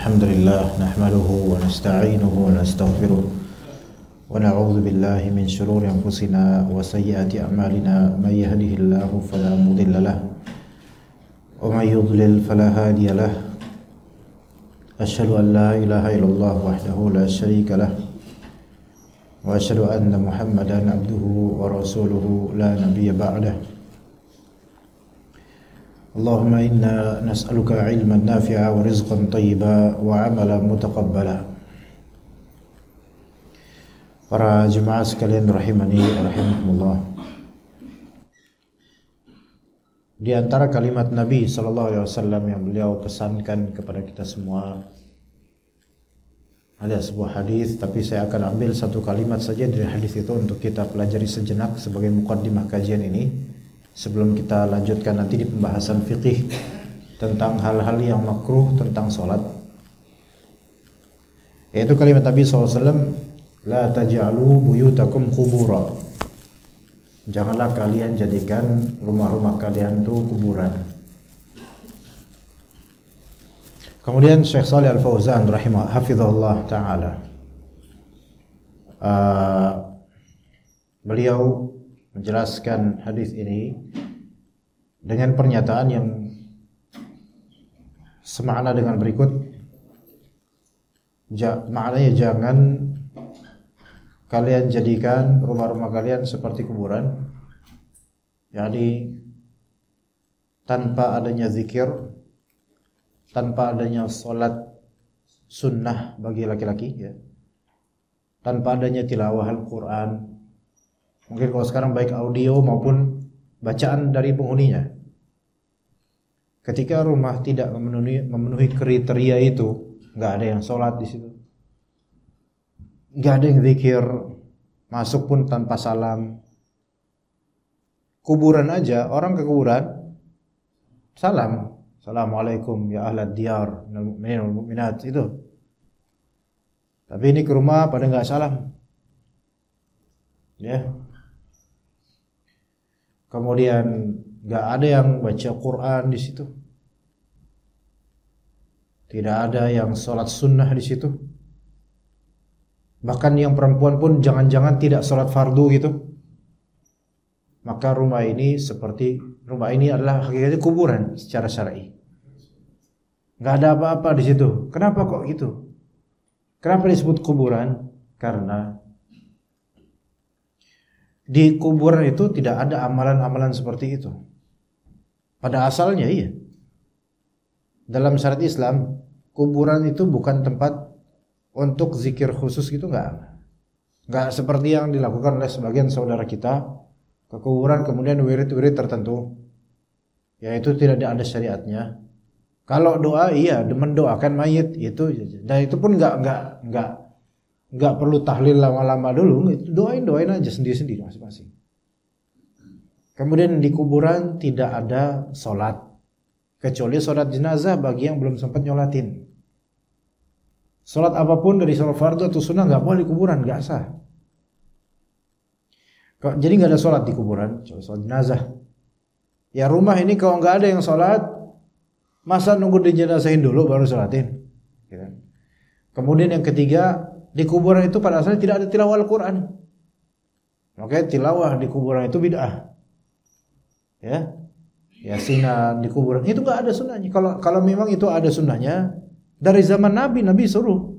الحمد لله نحمده ونستعينه ونستغفره ونعوذ بالله من شرور أنفسنا وسيئات أعمالنا من يهده الله فلا مضل له ومن يضلل فلا هادي له أشهد أن لا إله إلا الله وحده لا شريك له وأشهد أن محمدا عبده ورسوله لا نبي بعده اللهم إنا نسألك علما نافعا ورزقا طيبا وعملا متقبلا. Para jemaah sekalian rahimani rahimakumullah. Di antara kalimat Nabi sallallahu alaihi wasallam yang beliau pesankan kepada kita semua ada sebuah hadis, tapi saya akan ambil satu kalimat saja dari hadis itu untuk kita pelajari sejenak sebagai muqaddimah kajian ini. Sebelum kita lanjutkan nanti di pembahasan fikih tentang hal-hal yang makruh tentang sholat, yaitu kalimat Nabi SAW, la taj'alu buyutakum qubura, janganlah kalian jadikan rumah-rumah kalian itu kuburan. Kemudian Syekh Shalih Al-Fauzan hafizahullah ta'ala, beliau menjelaskan hadis ini dengan pernyataan yang semakna dengan berikut. Maknanya jangan kalian jadikan rumah-rumah kalian seperti kuburan, yakni tanpa adanya zikir, tanpa adanya sholat sunnah bagi laki-laki, ya, tanpa adanya tilawah Al-Quran. Mungkin kalau sekarang baik audio maupun bacaan dari penghuninya. Ketika rumah tidak memenuhi kriteria itu, nggak ada yang sholat di situ, nggak ada yang zikir, masuk pun tanpa salam. Kuburan aja, orang ke kuburan salam, assalamualaikum ya ahlad diyar minal mu'minin wal mu'minat, itu. Tapi ini ke rumah pada nggak salam, ya. Kemudian nggak ada yang baca Quran di situ, tidak ada yang sholat sunnah di situ. Bahkan yang perempuan pun jangan-jangan tidak sholat fardu gitu. Maka rumah ini adalah hakikatnya kuburan secara syar'i. Nggak ada apa-apa di situ. Kenapa kok gitu? Kenapa disebut kuburan? Karena di kuburan itu tidak ada amalan-amalan seperti itu. Pada asalnya iya. Dalam syariat Islam, kuburan itu bukan tempat untuk zikir khusus gitu, enggak seperti yang dilakukan oleh sebagian saudara kita ke kuburan kemudian wirid-wirid tertentu. Ya, itu tidak ada syariatnya. Kalau doa iya, mendoakan mayit itu, dan itu pun enggak perlu tahlil lama-lama dulu, doain aja sendiri-sendiri masing-masing. Kemudian di kuburan tidak ada sholat, kecuali sholat jenazah bagi yang belum sempat nyolatin. Sholat apapun dari sholat fardu atau sunnah nggak boleh di kuburan, nggak sah. Jadi nggak ada sholat di kuburan, sholat jenazah. Ya rumah ini kalau nggak ada yang sholat, masa nunggu dijenazahin dulu baru sholatin? Kemudian yang ketiga, di kuburan itu pada asalnya tidak ada tilawah Al-Quran. Makanya tilawah di kuburan itu bid'ah. Ya, yasinan di kuburan itu nggak ada sunnahnya. Kalau memang itu ada sunnahnya, dari zaman Nabi suruh.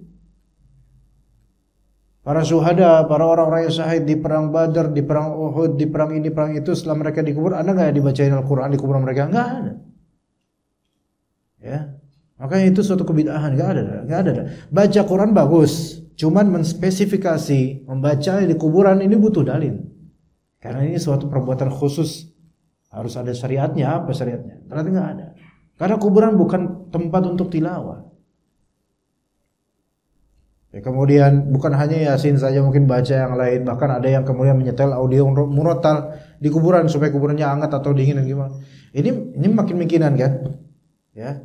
Para syuhada, para orang-orang yang syahid di perang Badar, di perang Uhud, di perang ini, perang itu, setelah mereka dikubur, ada nggak dibacain Al-Quran di kuburan mereka? Nggak ada. Ya, makanya itu suatu kebid'ahan, nggak ada. Baca Quran bagus, cuman menspesifikasi membaca di kuburan ini butuh dalil. Karena ini suatu perbuatan khusus, harus ada syariatnya. Apa syariatnya? Ternyata nggak ada. Karena kuburan bukan tempat untuk tilawah. Ya, kemudian bukan hanya Yasin saja, mungkin baca yang lain. Bahkan ada yang kemudian menyetel audio murotal di kuburan supaya kuburannya hangat atau dingin dan gimana. Ini makin mikinan kan? Ya.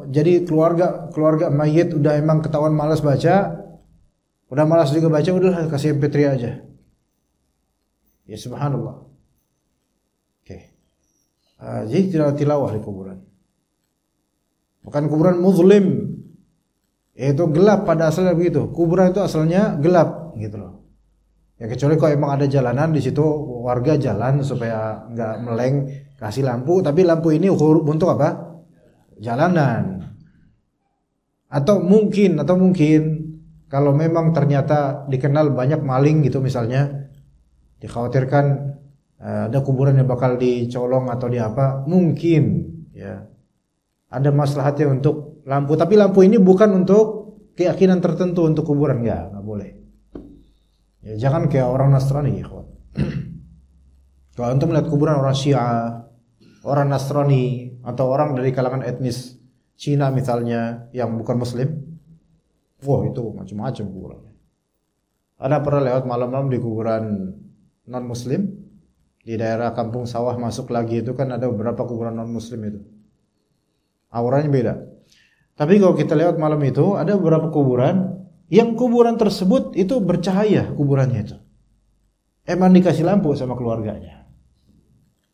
Jadi keluarga mayit udah emang ketahuan malas baca, udah malas juga baca, udah kasih MP3 aja. Ya subhanallah. Oke. Jadi tidak tilawah di kuburan. Bukan kuburan muzlim, Itu gelap pada asalnya begitu. Kuburan itu asalnya gelap gitu loh. Ya kecuali kalau emang ada jalanan di situ, warga jalan supaya nggak meleng, kasih lampu. Tapi lampu ini untuk apa? Jalanan. Atau mungkin kalau memang ternyata dikenal banyak maling gitu misalnya, dikhawatirkan ada kuburan yang bakal dicolong atau di apa, mungkin ya ada maslahatnya untuk lampu. Tapi lampu ini bukan untuk keyakinan tertentu untuk kuburan, nggak boleh. Ya, jangan kayak orang Nasrani, ya. Kalau antum melihat kuburan orang Syiah, orang Nasrani, atau orang dari kalangan etnis Cina misalnya yang bukan Muslim, wah itu macam-macam kuburan. Ada pernah lewat malam-malam di kuburan non Muslim di daerah Kampung Sawah masuk lagi itu kan ada beberapa kuburan non Muslim itu. Auranya beda. Tapi kalau kita lewat malam itu ada beberapa kuburan yang kuburan tersebut itu bercahaya kuburannya itu. Emang dikasih lampu sama keluarganya.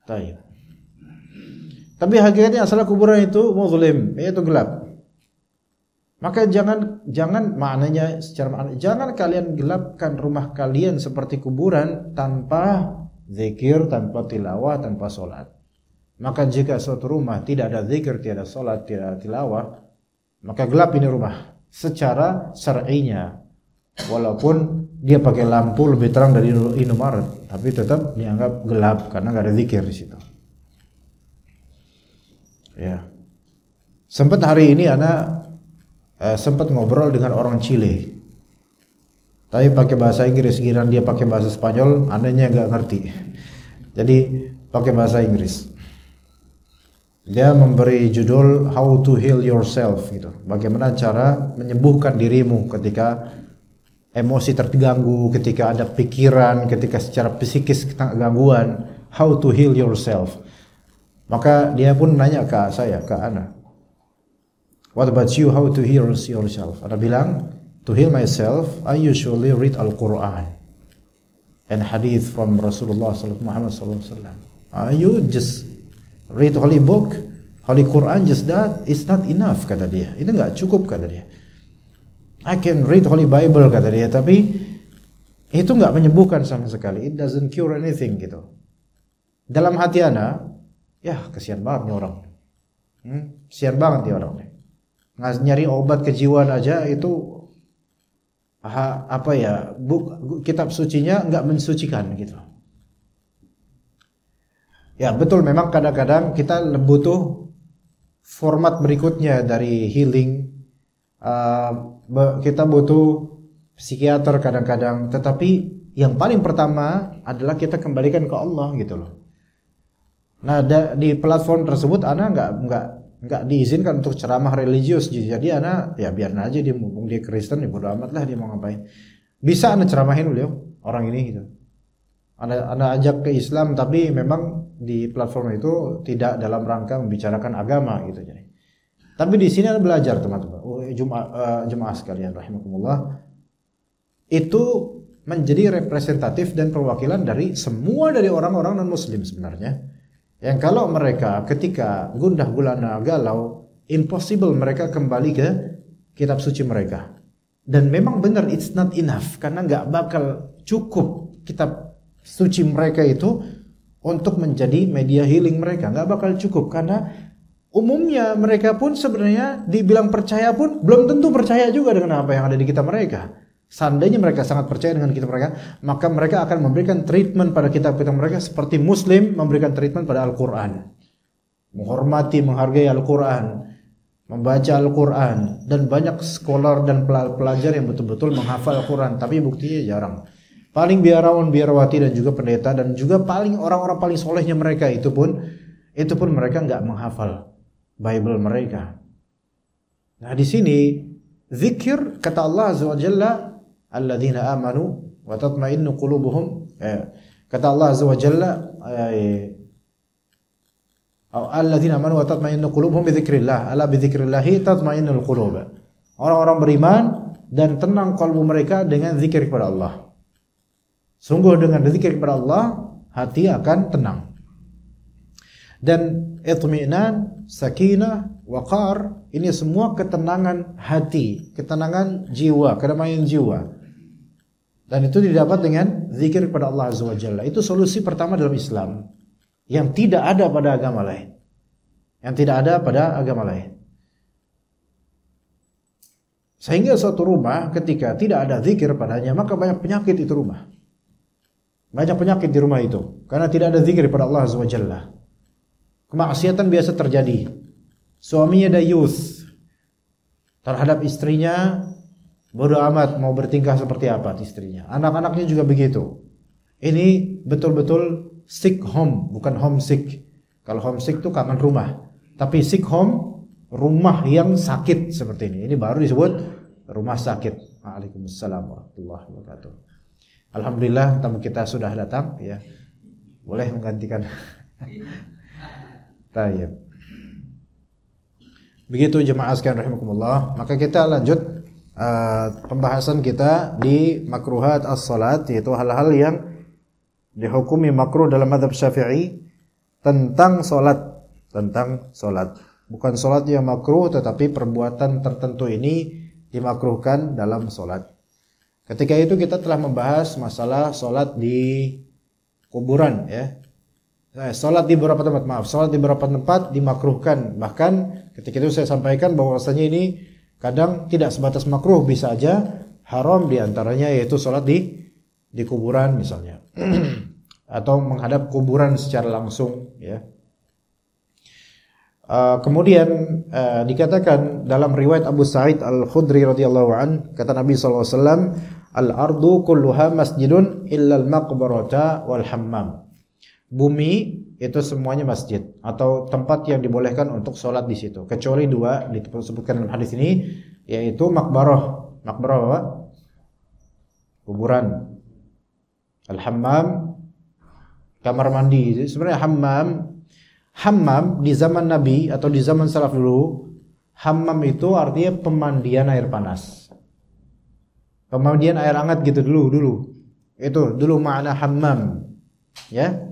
Tayyib. Tapi hakikatnya asal kuburan itu muzlim, yaitu gelap. Maka jangan maknanya secara makna, jangan kalian gelapkan rumah kalian seperti kuburan tanpa zikir, tanpa tilawah, tanpa salat. Maka jika suatu rumah tidak ada zikir, tidak ada salat, tidak ada tilawah, maka gelap ini rumah secara syar'inya. Walaupun dia pakai lampu lebih terang dari Indomaret, tapi tetap dianggap gelap karena enggak ada zikir di situ. Ya. Sempat hari ini anak sempat ngobrol dengan orang Chile. Tapi pakai bahasa Inggris, giliran dia pakai bahasa Spanyol, anehnya enggak ngerti. Jadi pakai bahasa Inggris. Dia memberi judul How to Heal Yourself gitu. Bagaimana cara menyembuhkan dirimu ketika emosi terganggu, ketika ada pikiran, ketika secara psikis gangguan. How to heal yourself. Maka dia pun nanya ke saya, ke Ana, what about you, how to heal yourself? Ana bilang, to heal myself, I usually read Al-Quran and hadith from Rasulullah Muhammad SAW. You just read holy book, holy Quran, just that is not enough, kata dia. Itu enggak cukup, kata dia. I can read holy Bible, kata dia, tapi itu enggak menyembuhkan sama sekali. It doesn't cure anything gitu. Dalam hati Ana, ya kesian banget nih orang. Kesian banget nih orang nih. Nyari obat kejiwaan aja itu kitab sucinya enggak mensucikan gitu. Ya betul, memang kadang-kadang kita butuh format berikutnya dari healing. Kita butuh psikiater kadang-kadang, tetapi yang paling pertama adalah kita kembalikan ke Allah gitu loh. Nah, di platform tersebut ana enggak diizinkan untuk ceramah religius. Jadi ana ya biarin aja dia, mumpung dia Kristen, ya bodo amat lah dia mau ngapain. Bisa ana ceramahin beliau orang ini gitu. Ana ajak ke Islam, tapi memang di platform itu tidak dalam rangka membicarakan agama gitu jadi. Tapi di sini Anda belajar teman-teman. Jemaah sekalian rahimakumullah. Itu menjadi representatif dan perwakilan dari semua dari orang-orang non muslim sebenarnya. Yang kalau mereka ketika gundah gulana galau, impossible mereka kembali ke kitab suci mereka. Dan memang benar it's not enough, karena nggak bakal cukup kitab suci mereka itu untuk menjadi media healing mereka. Nggak bakal cukup, karena umumnya mereka pun sebenarnya dibilang percaya pun belum tentu percaya juga dengan apa yang ada di kitab mereka. Seandainya mereka sangat percaya dengan kitab mereka, maka mereka akan memberikan treatment pada kitab-kitab mereka seperti Muslim memberikan treatment pada Al-Quran. Menghormati, menghargai Al-Quran, membaca Al-Quran, dan banyak scholar dan pelajar yang betul-betul menghafal Al-Quran, tapi buktinya jarang. Paling biarawan, biarawati dan juga pendeta dan juga paling orang-orang paling solehnya mereka itu pun mereka nggak menghafal Bible mereka. Nah di sini zikir kata Allah Azza wa Jalla, alladzina amanu wa tatma'innu qulubuhum, kata Allah Azza wa Jalla, alladzina amanu wa tatma'innu qulubuhum bi dzikrillah, ala bi dzikrillah tatma'innul qulub. Orang-orang beriman dan tenang kalbu mereka dengan zikir kepada Allah. Sungguh dengan zikir kepada Allah hati akan tenang. Dan itminan, sakinah, waqar, ini semua ketenangan hati, ketenangan jiwa, kedamaian jiwa. Dan itu didapat dengan zikir kepada Allah Azza wa Jalla. Itu solusi pertama dalam Islam yang tidak ada pada agama lain. Yang tidak ada pada agama lain. Sehingga suatu rumah ketika tidak ada zikir padanya, maka banyak penyakit itu rumah. Banyak penyakit di rumah itu karena tidak ada zikir pada Allah Azza wa Jalla. Kemaksiatan biasa terjadi. Suaminya dayus terhadap istrinya, bodoh amat mau bertingkah seperti apa istrinya. Anak-anaknya juga begitu. Ini betul-betul sick home, bukan homesick. Kalau homesick itu kangen rumah. Tapi sick home, rumah yang sakit seperti ini. Ini baru disebut rumah sakit. Waalaikumsalam warahmatullahi wabarakatuh. Alhamdulillah tamu kita sudah datang ya. Boleh menggantikan. Tayyib. Begitu jemaah sekalian rahimakumullah, maka kita lanjut pembahasan kita di makruhat as-salat, yaitu hal-hal yang dihukumi makruh dalam mazhab Syafi'i tentang salat, Bukan salat yang makruh, tetapi perbuatan tertentu ini dimakruhkan dalam salat. Ketika itu kita telah membahas masalah salat di kuburan ya. Salat di beberapa tempat dimakruhkan. Bahkan ketika itu saya sampaikan bahwasanya ini kadang tidak sebatas makruh, bisa aja haram, diantaranya yaitu salat di kuburan misalnya. Atau menghadap kuburan secara langsung ya. Kemudian dikatakan dalam riwayat Abu Sa'id Al-Khudri radhiyallahu an, kata Nabi sallallahu alaihi wasallam, al-ardu kulluha masjidun illa al-maqbarata wal hammam. Bumi itu semuanya masjid atau tempat yang dibolehkan untuk sholat di situ, kecuali dua disebutkan dalam hadis ini, yaitu makbarah. Makbarah apa? Kuburan. Al-hammam, kamar mandi. Sebenarnya hammam di zaman Nabi atau di zaman salaf dulu, hammam itu artinya pemandian air panas. Pemandian air hangat gitu dulu. Itu dulu makna hammam. Ya.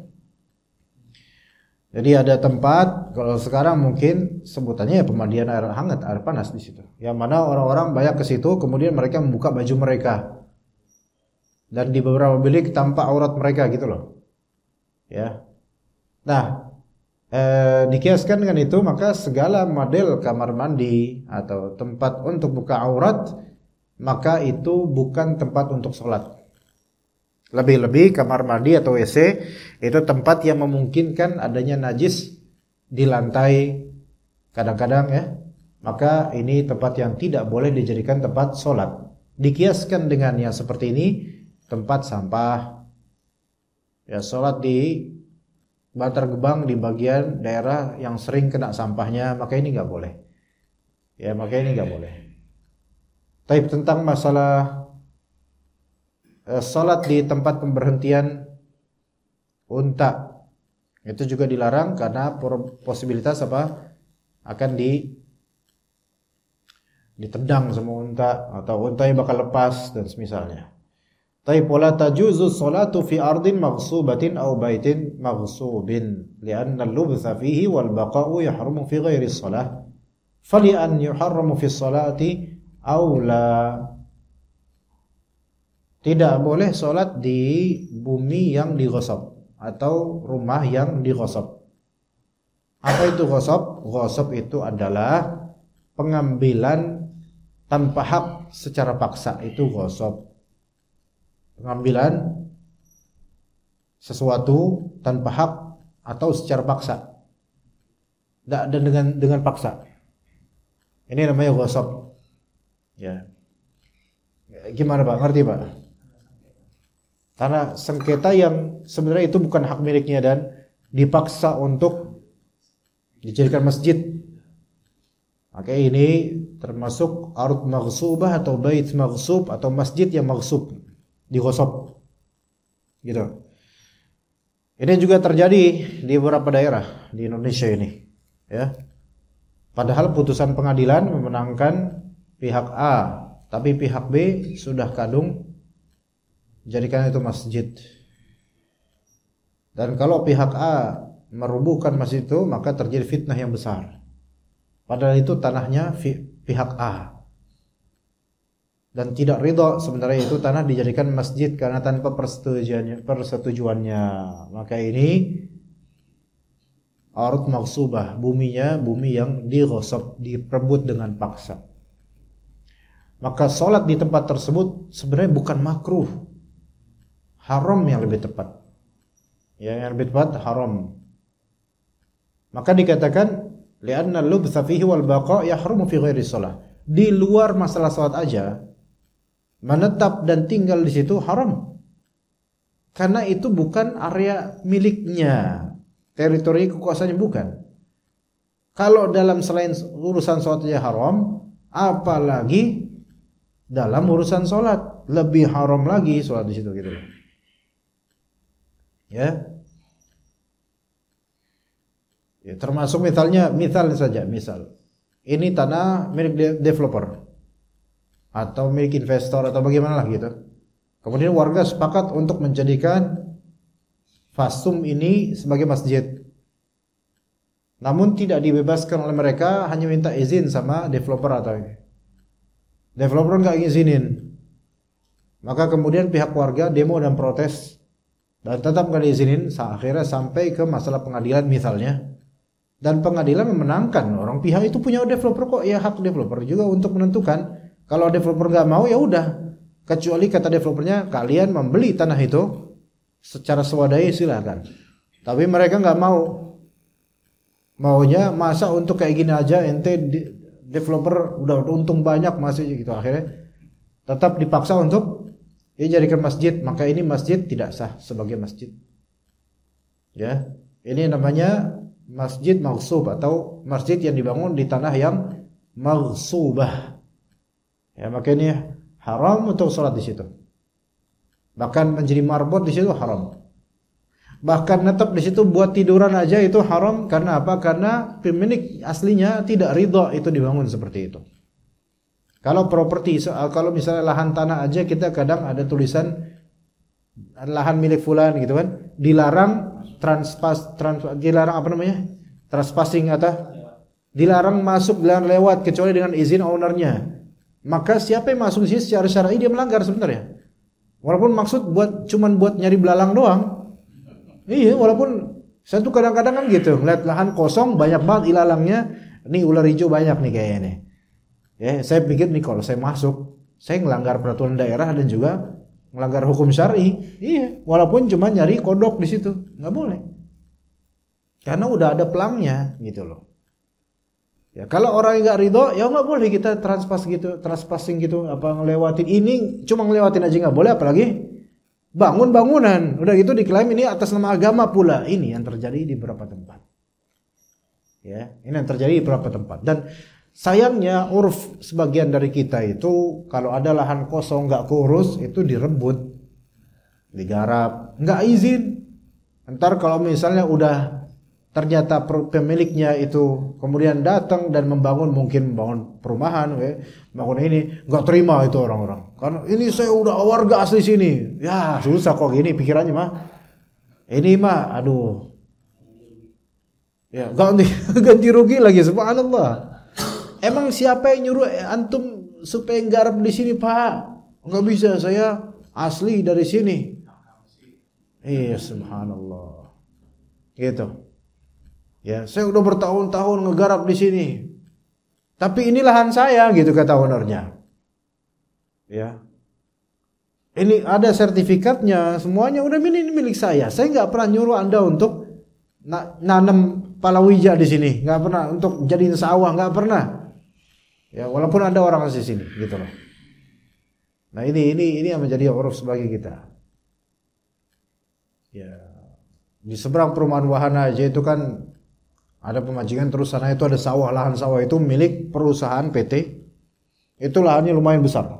Jadi ada tempat, kalau sekarang mungkin sebutannya ya pemandian air hangat, air panas di situ. Yang mana orang-orang banyak ke situ, kemudian mereka membuka baju mereka. Dan di beberapa bilik tampak aurat mereka gitu loh. Ya. Nah, dikiaskan dengan itu, maka segala model kamar mandi atau tempat untuk buka aurat, maka itu bukan tempat untuk sholat. Lebih-lebih kamar mandi atau WC itu tempat yang memungkinkan adanya najis di lantai kadang-kadang ya. Maka ini tempat yang tidak boleh dijadikan tempat sholat. Dikiaskan dengan yang seperti ini, tempat sampah. Ya, sholat di Bantar Gebang di bagian daerah yang sering kena sampahnya, maka ini nggak boleh. Ya, maka ini nggak boleh. Tapi tentang masalah salat di tempat pemberhentian unta, itu juga dilarang karena posibilitas apa? Akan ditendang sama unta atau untanya bakal lepas dan semisalnya. Tapi pola tajuzu salatu fi ardin maghsubatin aw baitin maghsubin li'anna al-lubtha fihi wal baqa'u yahrumu fi ghairi as-salah fali an yuharramu fi as-salati aw la. Tidak boleh sholat di bumi yang digosok atau rumah yang digosok. Apa itu gosok? Gosok itu adalah pengambilan tanpa hak secara paksa, itu gosok. Pengambilan sesuatu tanpa hak atau secara paksa. Dan dengan paksa. Ini namanya gosok. Ya. Gimana Pak? Ngerti Pak? Karena sengketa yang sebenarnya itu bukan hak miliknya dan dipaksa untuk dijadikan masjid. Maka ini termasuk ardh maghsubah atau bait maghsub atau masjid yang maghsub, digosok. Gitu. Ini juga terjadi di beberapa daerah di Indonesia ini, ya. Padahal putusan pengadilan memenangkan pihak A, tapi pihak B sudah kadung jadikan itu masjid. Dan kalau pihak A merubuhkan masjid itu, maka terjadi fitnah yang besar. Padahal itu tanahnya pihak A. Dan tidak ridho sebenarnya itu tanah dijadikan masjid karena tanpa persetujuannya. Maka ini ardh maghsubah, bumi yang dighasab, diperebut dengan paksa. Maka sholat di tempat tersebut sebenarnya bukan makruh, haram yang lebih tepat. Ya, yang lebih tepat haram. Maka dikatakan li'anna al-lubtha fihi wal baqa yahrumu fi ghairi shalah. Di luar masalah salat aja, menetap dan tinggal di situ haram. Karena itu bukan area miliknya, teritori kekuasaannya bukan. Kalau dalam selain urusan salat aja haram, apalagi dalam urusan salat, lebih haram lagi salat di situ gitu. Ya. Ya, termasuk misal saja. Ini tanah milik developer atau milik investor atau bagaimana lah gitu. Kemudian warga sepakat untuk menjadikan fasum ini sebagai masjid. Namun tidak dibebaskan oleh mereka, hanya minta izin sama developer atau ini. Developer enggak ngizinin. Maka kemudian pihak warga demo dan protes dan tetap enggak diizinin, akhirnya sampai ke masalah pengadilan misalnya. Dan pengadilan memenangkan, orang pihak itu punya developer kok, ya hak developer juga untuk menentukan. Kalau developer nggak mau ya udah, kecuali kata developernya kalian membeli tanah itu secara swadaya silakan. Tapi mereka nggak mau, maunya masa untuk kayak gini aja ente developer udah untung banyak masih gitu, akhirnya tetap dipaksa untuk dijadikan masjid. Maka ini masjid tidak sah sebagai masjid. Ya, ini namanya masjid maghsub atau masjid yang dibangun di tanah yang maghsubah. Ya, makanya haram untuk sholat di situ. Bahkan menjadi marbot di situ haram. Bahkan netep di situ buat tiduran aja itu haram. Karena apa? Karena pemilik aslinya tidak ridho itu dibangun seperti itu. Kalau properti, kalau misalnya lahan tanah aja kita kadang ada tulisan lahan milik fulan gitu kan, dilarang dilarang apa namanya? Trespassing atau dilarang masuk, dilarang lewat kecuali dengan izin ownernya. Maka siapa yang masuk di sini secara syar'i dia melanggar sebenarnya. Walaupun maksud cuman buat nyari belalang doang. Iya, walaupun saya tuh kadang-kadang kan gitu, ngeliat lahan kosong banyak banget ilalangnya, nih ular hijau banyak nih kayaknya nih. Ya, saya pikir nih kalau saya masuk, saya ngelanggar peraturan daerah dan juga melanggar hukum syar'i. Iya, walaupun cuma nyari kodok di situ, nggak boleh. Karena udah ada pelangnya gitu loh. Ya, kalau orang yang nggak ridho, ya nggak boleh kita trespassing gitu, apa ngelewatin ini, cuma ngelewatin aja nggak boleh, apalagi bangun bangunan. Udah gitu diklaim ini atas nama agama pula. Ini yang terjadi di beberapa tempat. Ya, ini yang terjadi di beberapa tempat. Dan sayangnya urf sebagian dari kita itu kalau ada lahan kosong nggak keurus itu direbut, digarap, nggak izin. Ntar kalau misalnya udah ternyata pemiliknya itu kemudian datang dan membangun, mungkin membangun perumahan, bangun ini, nggak terima itu orang-orang. Karena ini saya udah warga asli sini. Ya susah kok gini pikirannya mah. Ini mah, aduh. Ya ganti rugi lagi, subhanallah. Emang siapa yang nyuruh antum supaya garap di sini, Pak? Enggak bisa, saya asli dari sini. Iya, subhanallah. Gitu. Ya, saya udah bertahun-tahun ngegarap di sini. Tapi ini lahan saya gitu kata ownernya. Ya. Ini ada sertifikatnya, semuanya udah ini milik saya. Saya enggak pernah nyuruh Anda untuk nanam palawija di sini, enggak pernah untuk jadiin sawah, enggak pernah. Ya, walaupun ada orang asli sini, gitu loh. Nah, ini yang menjadi uruf sebagai kita. Ya. Di seberang perumahan wahana aja itu kan ada pemajikan, terus sana itu ada sawah, lahan sawah itu milik perusahaan PT. Itu lahannya lumayan besar.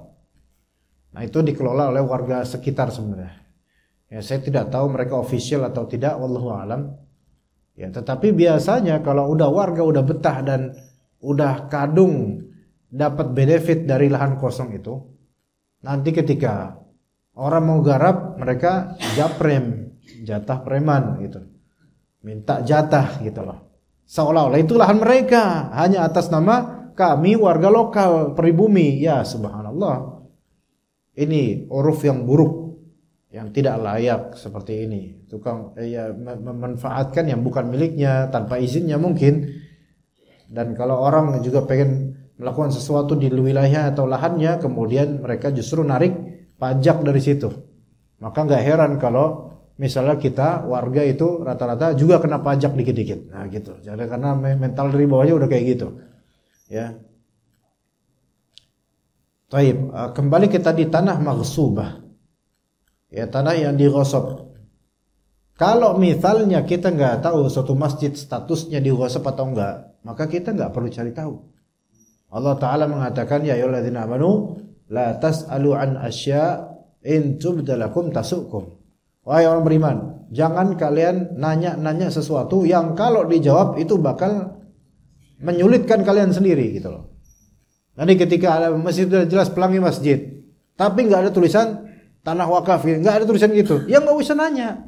Nah, itu dikelola oleh warga sekitar sebenarnya. Ya, saya tidak tahu mereka official atau tidak, wallahu alam. Ya, tetapi biasanya kalau udah warga udah betah dan udah kadung dapat benefit dari lahan kosong itu, nanti ketika orang mau garap mereka japrem, jatah preman gitu. minta jatah gitu loh. Seolah-olah itu lahan mereka hanya atas nama kami warga lokal pribumi. Ya subhanallah. Ini uruf yang buruk, yang tidak layak seperti ini. Tukang memanfaatkan yang bukan miliknya tanpa izinnya mungkin. Dan kalau orang juga pengen melakukan sesuatu di wilayah atau lahannya, kemudian mereka justru narik pajak dari situ. Maka nggak heran kalau misalnya kita warga itu rata-rata juga kena pajak dikit-dikit. Nah gitu. Jadi karena mental dari bawahnya udah kayak gitu. Ya. Taib, kembali kita di tanah maghsubah. Ya, tanah yang digosok. Kalau misalnya kita nggak tahu suatu masjid statusnya digosok atau enggak, maka kita nggak perlu cari tahu. Allah Ta'ala mengatakan, ya ayyuhalladzina amanu la tas'alu an asya in tubdalakum tasukum. Wahai orang beriman, jangan kalian nanya-nanya sesuatu yang kalau dijawab itu bakal menyulitkan kalian sendiri gitu loh. Nanti ketika ada masjid sudah jelas pelangi masjid, tapi nggak ada tulisan tanah wakaf, nggak ada tulisan gitu, ya nggak usah nanya,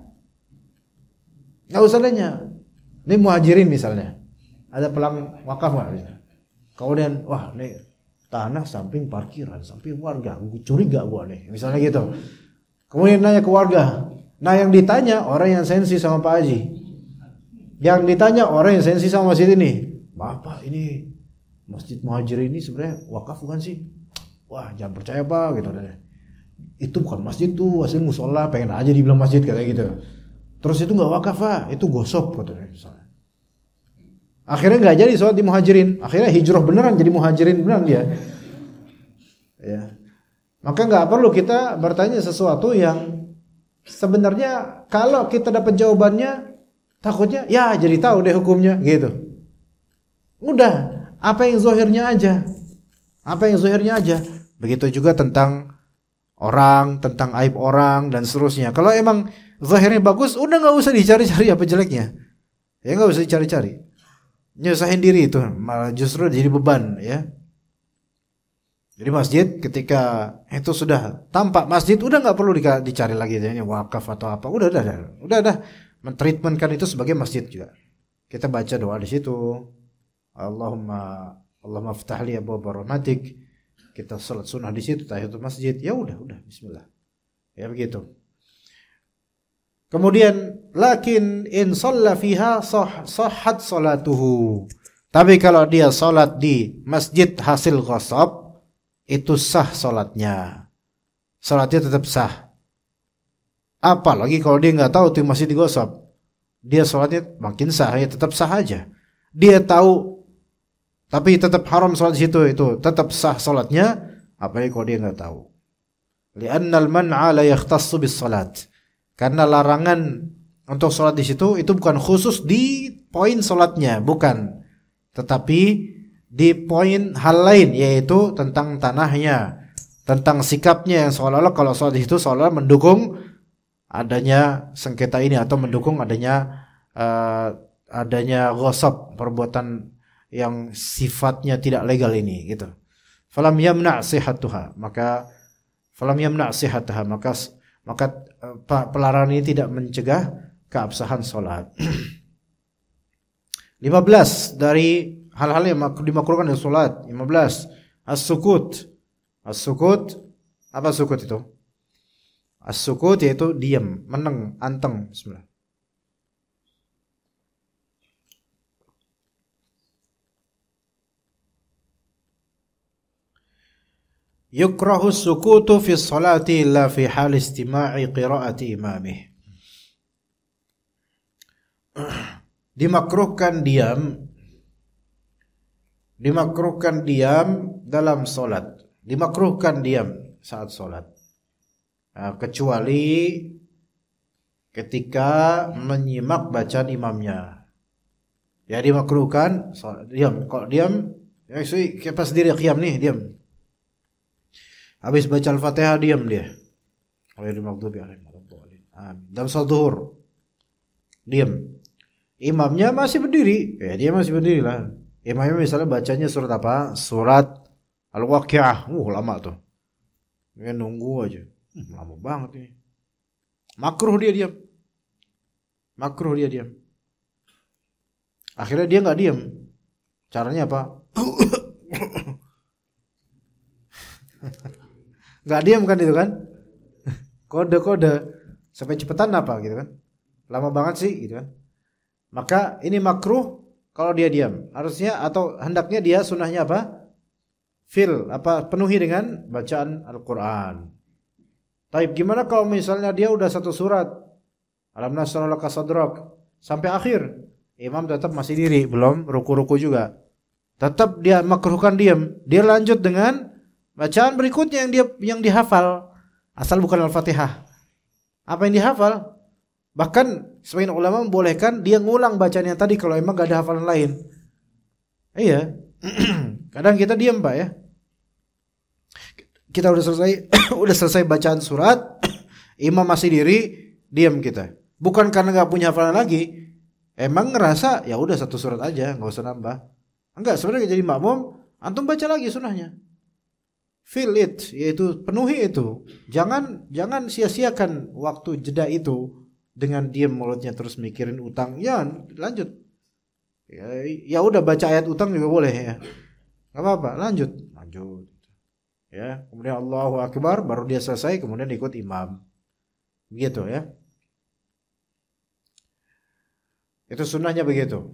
nggak usah nanya. Ini muhajirin misalnya, ada pelang wakaf nggak? Kemudian, wah nih tanah samping parkiran, samping warga, curiga gua nih, misalnya gitu. Kemudian nanya ke warga, nah yang ditanya orang yang sensi sama Pak Haji, yang ditanya orang yang sensi sama masjid ini, Bapak ini masjid muhajirin ini sebenarnya wakaf bukan sih? Wah jangan percaya Pak gitu. Itu bukan masjid tuh, asli musola, pengen aja dibilang masjid kayak gitu. Terus itu nggak wakaf Pak, itu gosok katanya misalnya. Akhirnya nggak jadi sholat di muhajirin, akhirnya hijrah beneran jadi muhajirin beneran dia. Ya. Maka nggak perlu kita bertanya sesuatu yang sebenarnya kalau kita dapat jawabannya takutnya ya jadi tahu deh hukumnya gitu. Udah, apa yang zahirnya aja. Apa yang zahirnya aja. Begitu juga tentang orang, tentang aib orang dan seterusnya. Kalau emang zahirnya bagus, udah nggak usah dicari-cari apa jeleknya. Ya nggak usah dicari-cari. Nyusahin diri itu malah justru jadi beban ya. Jadi masjid ketika itu sudah tampak masjid udah nggak perlu dicari lagi ini wakaf atau apa. Udah mentreatmentkan itu sebagai masjid juga. Kita baca doa di situ. Allahumma ftah li abwaaba rahmatik. Kita salat sunnah di situ tahiyatul masjid. Ya udah bismillah. Ya begitu. Kemudian lakin in shalla fiha sahhat salatuhu. Tapi kalau dia salat di masjid hasil ghasab itu sah salatnya. Salatnya tetap sah. Apalagi kalau dia enggak tahu itu masjid digosok. Dia salatnya makin sah, ya tetap sah aja. Dia tahu tapi tetap haram salat di situ, itu tetap sah salatnya, apalagi kalau dia enggak tahu. Li'annal man'a la yakhtassu bis salat. Karena larangan untuk sholat di situ itu bukan khusus di poin sholatnya, bukan, tetapi di poin hal lain yaitu tentang tanahnya, tentang sikapnya yang seolah-olah kalau sholat di situ seolah mendukung adanya sengketa ini atau mendukung adanya ghasab, perbuatan yang sifatnya tidak legal ini gitu. Falam yamna' sihhatuha, maka pelarangan ini tidak mencegah keabsahan salat. 15 dari hal-hal yang dimakruhkan dalam salat. 15 as-sukut. As-sukut, apa sukut itu? As-sukut yaitu diam, meneng, anteng. Bismillah. Yukrahu sukutu fi salati illa fi hal istima'i qira'ati imamih. Dimakruhkan diam dalam salat. Dimakruhkan diam saat salat. Kecuali ketika menyimak bacaan imamnya. Ya dimakruhkan diam. Kalau diam, ya pas diri qiyam nih diam. Habis baca Al-Fatihah diam dia. Ghairil maghdubi alaihim waladdallin. Dalam salat zuhur diam. Imamnya masih berdiri, ya dia masih berdiri lah. Imamnya misalnya bacanya surat apa? Surat Al-Waqiah. Lama tuh. Dia nunggu aja. Lama banget ini. Makruh dia diam. Akhirnya dia nggak diam. Caranya apa? Nggak diam kan itu kan? Kode-kode sampai cepetan apa gitu kan? Lama banget sih gitu kan? Maka ini makruh kalau dia diam. Harusnya atau hendaknya dia sunnahnya apa? Penuhi dengan bacaan Al-Quran. Taib, gimana kalau misalnya dia udah satu surat, Alam nashrah laka sadrak, sampai akhir, imam tetap masih diri, belum ruku-ruku juga, tetap dia makruhkan diam. Dia lanjut dengan bacaan berikutnya yang dihafal, asal bukan Al-Fatihah. Apa yang dihafal? Bahkan sebagian ulama membolehkan dia ngulang bacaan yang tadi kalau emang gak ada hafalan lain. Iya. Kadang kita diam Pak ya. Kita udah selesai bacaan surat, imam masih diri, diam kita. Bukan karena nggak punya hafalan lagi, emang ngerasa ya udah satu surat aja, nggak usah nambah. Enggak, sebenarnya jadi makmum, antum baca lagi sunnahnya. Feel it, yaitu penuhi itu. Jangan sia-siakan waktu jeda itu dengan diam mulutnya terus mikirin utang. Ya lanjut. Ya udah baca ayat utang juga boleh ya. Nggak apa-apa, lanjut. Ya, kemudian Allahu Akbar, baru dia selesai, kemudian ikut imam. Begitu ya. Itu sunnahnya begitu.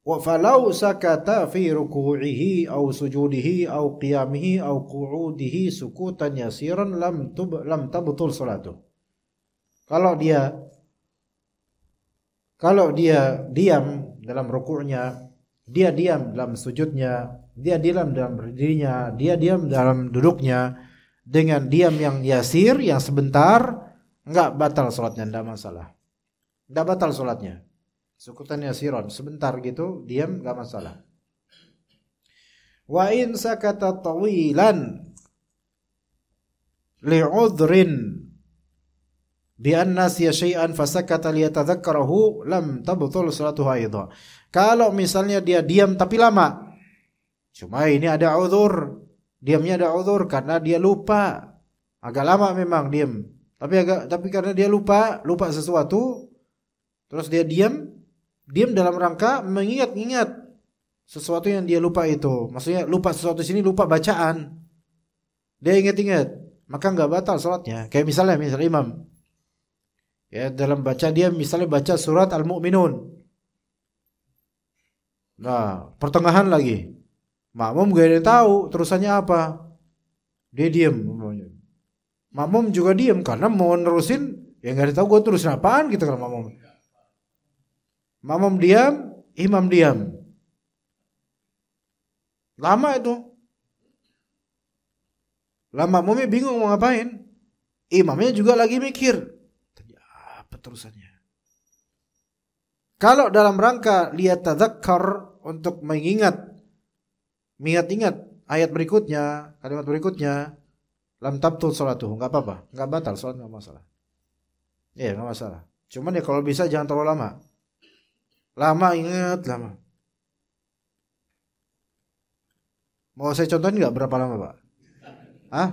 Wa falau sakata fi ruku'ihi aw sujudihi aw qiyamihi aw qu'udihi sukutan yasiran lam tabtul salatu. Kalau dia diam dalam ruku'nya, dia diam dalam sujudnya, dia diam dalam berdirinya, dia diam dalam duduknya, dengan diam yang yasir, yang sebentar, enggak batal salatnya, enggak masalah. Enggak batal salatnya. Sukutan yasiron, sebentar gitu, diam enggak masalah. Wa in sakata tawilan li'udhrin bi anna nasiya syai'an fasakata liyatadhakkarahu lam tabtul salatuhu aidha. Kalau misalnya dia diam tapi lama, cuma ini ada uzur, diamnya ada uzur karena dia lupa. Agak lama memang diam, tapi karena dia lupa sesuatu, terus dia diam dalam rangka mengingat-ingat sesuatu yang dia lupa itu. Maksudnya lupa sesuatu sini, lupa bacaan. Dia ingat-ingat, maka enggak batal salatnya. Kayak misalnya imam, ya dalam baca dia misalnya baca surat Al-Mu'minun. Nah, pertengahan lagi. Makmum gak ada yang tahu terusannya apa. Dia diam. Makmum juga diam karena mau nerusin, ya gak ada tahu gue terusin apaan gitu kan makmum. Makmum diam, imam diam. Lama itu. Lama makmumnya bingung mau ngapain. Imamnya juga lagi mikir. Apa terusannya? Kalau dalam rangka liyatadzakkar, untuk mengingat ayat berikutnya, kalimat berikutnya, lam tabtul salatuhu, enggak apa-apa, enggak batal salat, enggak masalah. Iya, enggak masalah. Cuman ya kalau bisa jangan terlalu lama. Ingat lama. Mau saya contohin enggak berapa lama, Pak? Hah?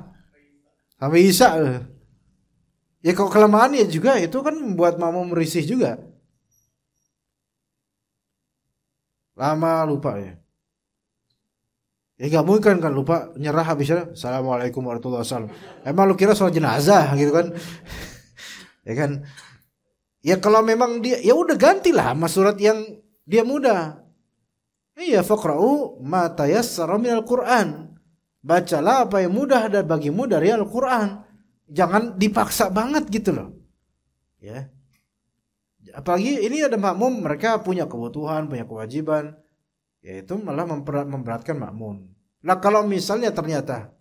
Sampai Isya. Ya kalau kelamaan ya juga itu kan membuat makmum risih juga. Lama lupa ya. Ya gak mungkin kan lupa, nyerah habisnya Assalamualaikum warahmatullahi wabarakatuh. Emang lu kira soal jenazah gitu kan? Ya kan? Ya kalau memang dia, ya udah gantilah sama surat yang dia mudah. Iya, faqra'u ma tayassara minal Qur'an. Bacalah apa yang mudah dan bagimu dari Al-Qur'an. Jangan dipaksa banget gitu loh. Ya. Apalagi ini ada makmum, mereka punya kebutuhan, punya kewajiban, yaitu malah memberatkan makmum. Nah kalau misalnya ternyata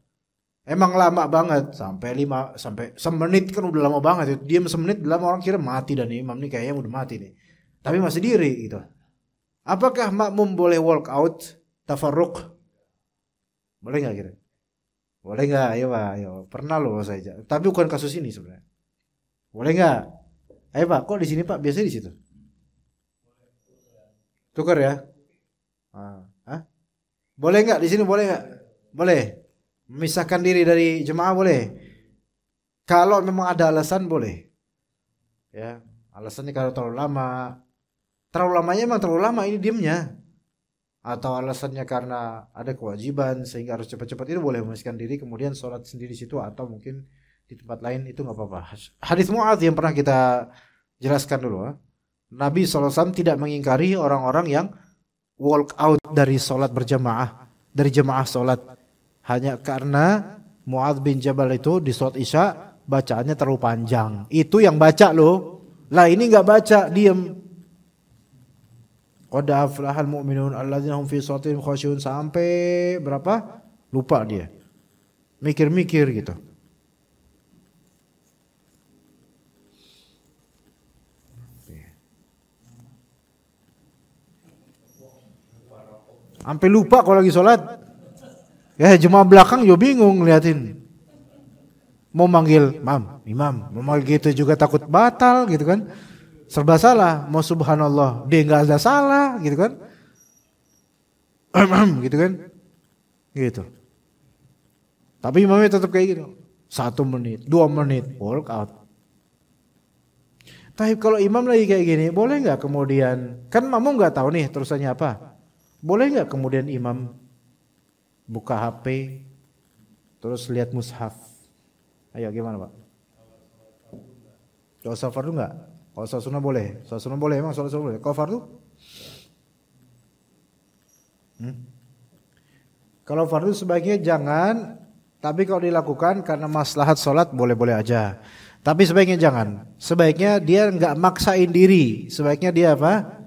emang lama banget, sampai semenit kan udah lama banget, itu diam semenit dalam orang kira mati dan imam nih kayaknya udah mati nih, tapi masih diri gitu. Apakah makmum boleh walk out, tafarruq? Boleh nggak kira? Boleh nggak? Ayo Pak, ayo. Pernah loh saya, tapi bukan kasus ini sebenarnya. Boleh nggak? Ayo Pak, kok di sini Pak? Biasanya di situ. Tukar ya? Hah? Boleh nggak di sini? Boleh nggak? Boleh. Memisahkan diri dari jemaah boleh. Kalau memang ada alasan boleh. Ya, alasannya kalau terlalu lama. Terlalu lamanya emang terlalu lama ini diemnya. Atau alasannya karena ada kewajiban sehingga harus cepat-cepat, itu boleh memisahkan diri kemudian sholat sendiri situ, atau mungkin di tempat lain, itu nggak apa-apa. Hadis Muadz yang pernah kita jelaskan dulu, Nabi SAW tidak mengingkari orang-orang yang walk out dari sholat berjamaah, dari jamaah sholat, hanya karena Muadz bin Jabal itu di sholat isya bacaannya terlalu panjang. Itu yang baca loh, lah ini nggak baca, diem. Qad aflahal mu'minun alladzina hum fi shalatihim khashi'un, sampai berapa? Lupa dia. Mikir-mikir gitu. Sampai lupa kalau lagi sholat. Ya jemaah belakang juga bingung ngeliatin. Mau manggil imam, mau manggil gitu juga takut batal gitu kan. Serba salah, mau subhanallah, dia nggak ada salah, gitu kan? Gitu kan? Gitu. Tapi imamnya tetap kayak gitu. 1 menit, 2 menit, walk out. Tapi kalau imam lagi kayak gini, boleh nggak kemudian? Kan makmum nggak tahu nih terusannya apa. Boleh nggak kemudian imam buka HP, terus lihat mushaf? Ayo gimana Pak? Kalau sholat fardu nggak? Kalau sholat sunnah boleh. Sholat sunnah boleh, emang sholat sunnah boleh. Kalau fardu? Kalau fardu sebaiknya jangan. Tapi kalau dilakukan karena maslahat sholat boleh-boleh aja. Tapi sebaiknya jangan. Sebaiknya dia nggak maksain diri. Sebaiknya dia apa?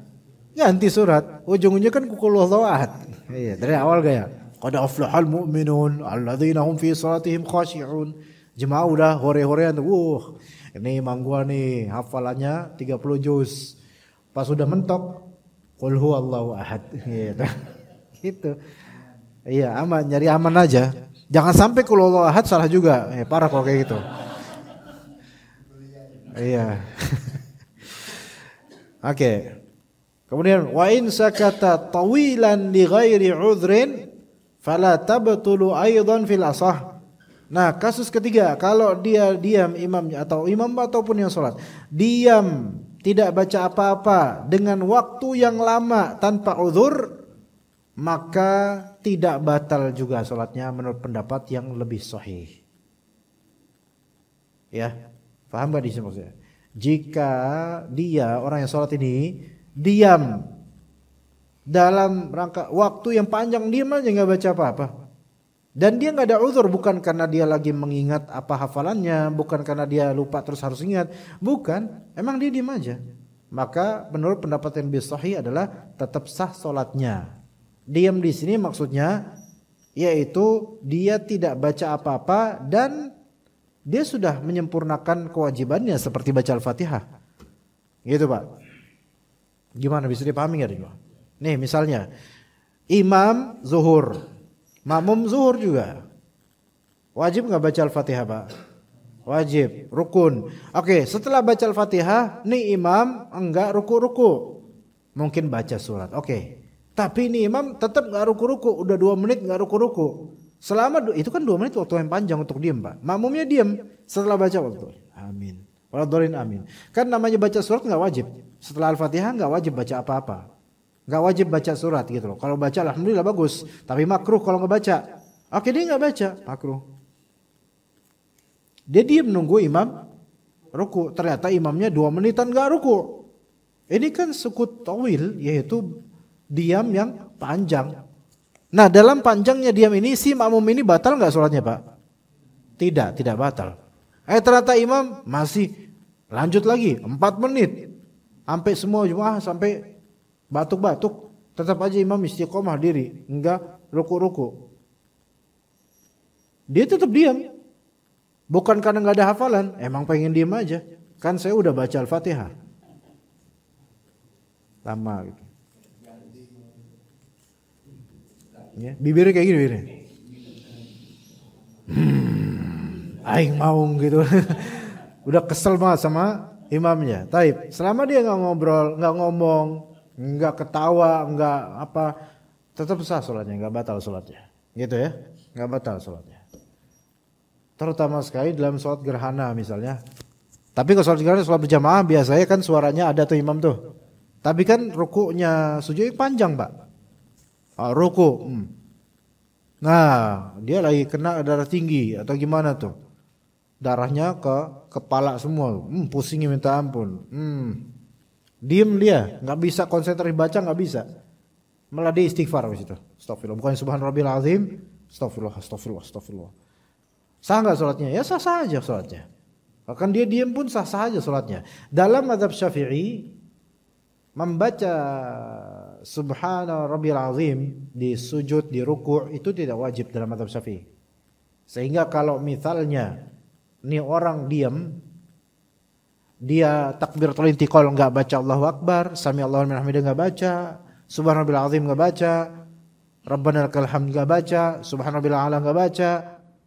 Ganti surat. Ujung-ujungnya kan qul huwallahu ahad. Iya, dari awal gaya. Qad aflahal mu'minun alladzina hum fi shalatihim khashi'un. Jemaah udah hore-horean tuh. Ini imam gua nih hafalannya 30 juz. Pas sudah mentok qul huwallahu ahad gitu. Gitu. Iya, aman, nyari aman aja. Jangan sampai qul huwallahu ahad salah juga. Parah kalau kayak gitu. Iya. Oke. Kemudian wa in sakata tawilan li ghairi udhrin fala tabtulu aidan fil asah. Nah, kasus ketiga, kalau dia diam imamnya atau imam ataupun yang sholat, diam, tidak baca apa-apa dengan waktu yang lama tanpa uzur, maka tidak batal juga sholatnya menurut pendapat yang lebih sahih. Ya, paham gak di sini maksudnya? Jika dia orang yang sholat ini diam dalam rangka waktu yang panjang, diam aja nggak baca apa-apa. Dan dia nggak ada uzur, bukan karena dia lagi mengingat apa hafalannya, bukan karena dia lupa terus harus ingat, bukan, emang dia diam aja. Maka menurut pendapat yang lebih sahih adalah tetap sah sholatnya. Diam di sini maksudnya yaitu dia tidak baca apa-apa dan dia sudah menyempurnakan kewajibannya seperti baca Al-Fatihah. Gitu Pak. Gimana, bisa dipahami nggak nih? Nih misalnya imam zuhur, makmum zuhur juga. Wajib nggak baca Al-Fatihah Pak? Wajib, rukun. Oke, setelah baca Al-Fatihah, nih imam enggak ruku-ruku. Mungkin baca surat. Oke. Tapi ini imam tetap enggak ruku-ruku, udah 2 menit enggak ruku-ruku. Selama itu kan 2 menit waktu yang panjang untuk diam, Pak. Makmumnya diam setelah baca waktu. Amin. Waladhdallin amin. Kan namanya baca surat enggak wajib. Setelah Al-Fatihah enggak wajib baca apa-apa. Enggak wajib baca surat gitu loh. Kalau baca alhamdulillah bagus, tapi makruh kalau enggak baca. Oke, dia enggak baca, makruh. Dia diam nunggu imam ruku. Ternyata imamnya 2 menitan enggak ruku. Ini kan sukut tawil, yaitu diam yang panjang. Nah, dalam panjangnya diam ini si makmum ini batal enggak sholatnya, Pak? Tidak batal. Ternyata imam masih lanjut lagi 4 menit. Sampai semua jemaah sampai batuk-batuk, tetap aja imam istiqomah diri, enggak ruku-ruku. Dia tetap diam. Bukan karena enggak ada hafalan, emang pengen diam aja. Kan saya udah baca Al-Fatihah. Lama gitu. Ya, bibirnya kayak gini bibirnya. Aing maung gitu. Udah kesel banget sama imamnya. Taib. Selama dia nggak ngobrol, nggak ngomong, nggak ketawa, nggak apa, tetap sah sholatnya, nggak batal sholatnya. Gitu ya, nggak batal sholatnya. Terutama sekali dalam sholat gerhana misalnya. Tapi kalau sholat gerhana, sholat berjamaah biasanya kan suaranya ada tuh imam tuh. Tapi kan rukuknya sujud panjang, Pak. Ruku. Nah, dia lagi kena darah tinggi atau gimana tuh? Darahnya ke kepala semua. Pusingnya minta ampun. Diem dia, nggak bisa konsentrasi baca, nggak bisa. Malah dia istighfar habis itu. Astagfirullah. Bukan subhanarabbil azim. Astagfirullah. Sah nggak sholatnya? Ya sah saja sholatnya. Bahkan dia diem pun sah saja sholatnya. Dalam mazhab Syafi'i, membaca subhana rabbil azim di sujud, di ruku' itu tidak wajib dalam mazhab Syafi'i. Sehingga kalau misalnya ini orang diam, dia takbiratul intiqal enggak baca Allahu Akbar, sami Allahu liman hamidah enggak baca, subhana rabbil azim enggak baca, rabbana lakal hamd enggak baca, subhana rabbil a'la enggak baca,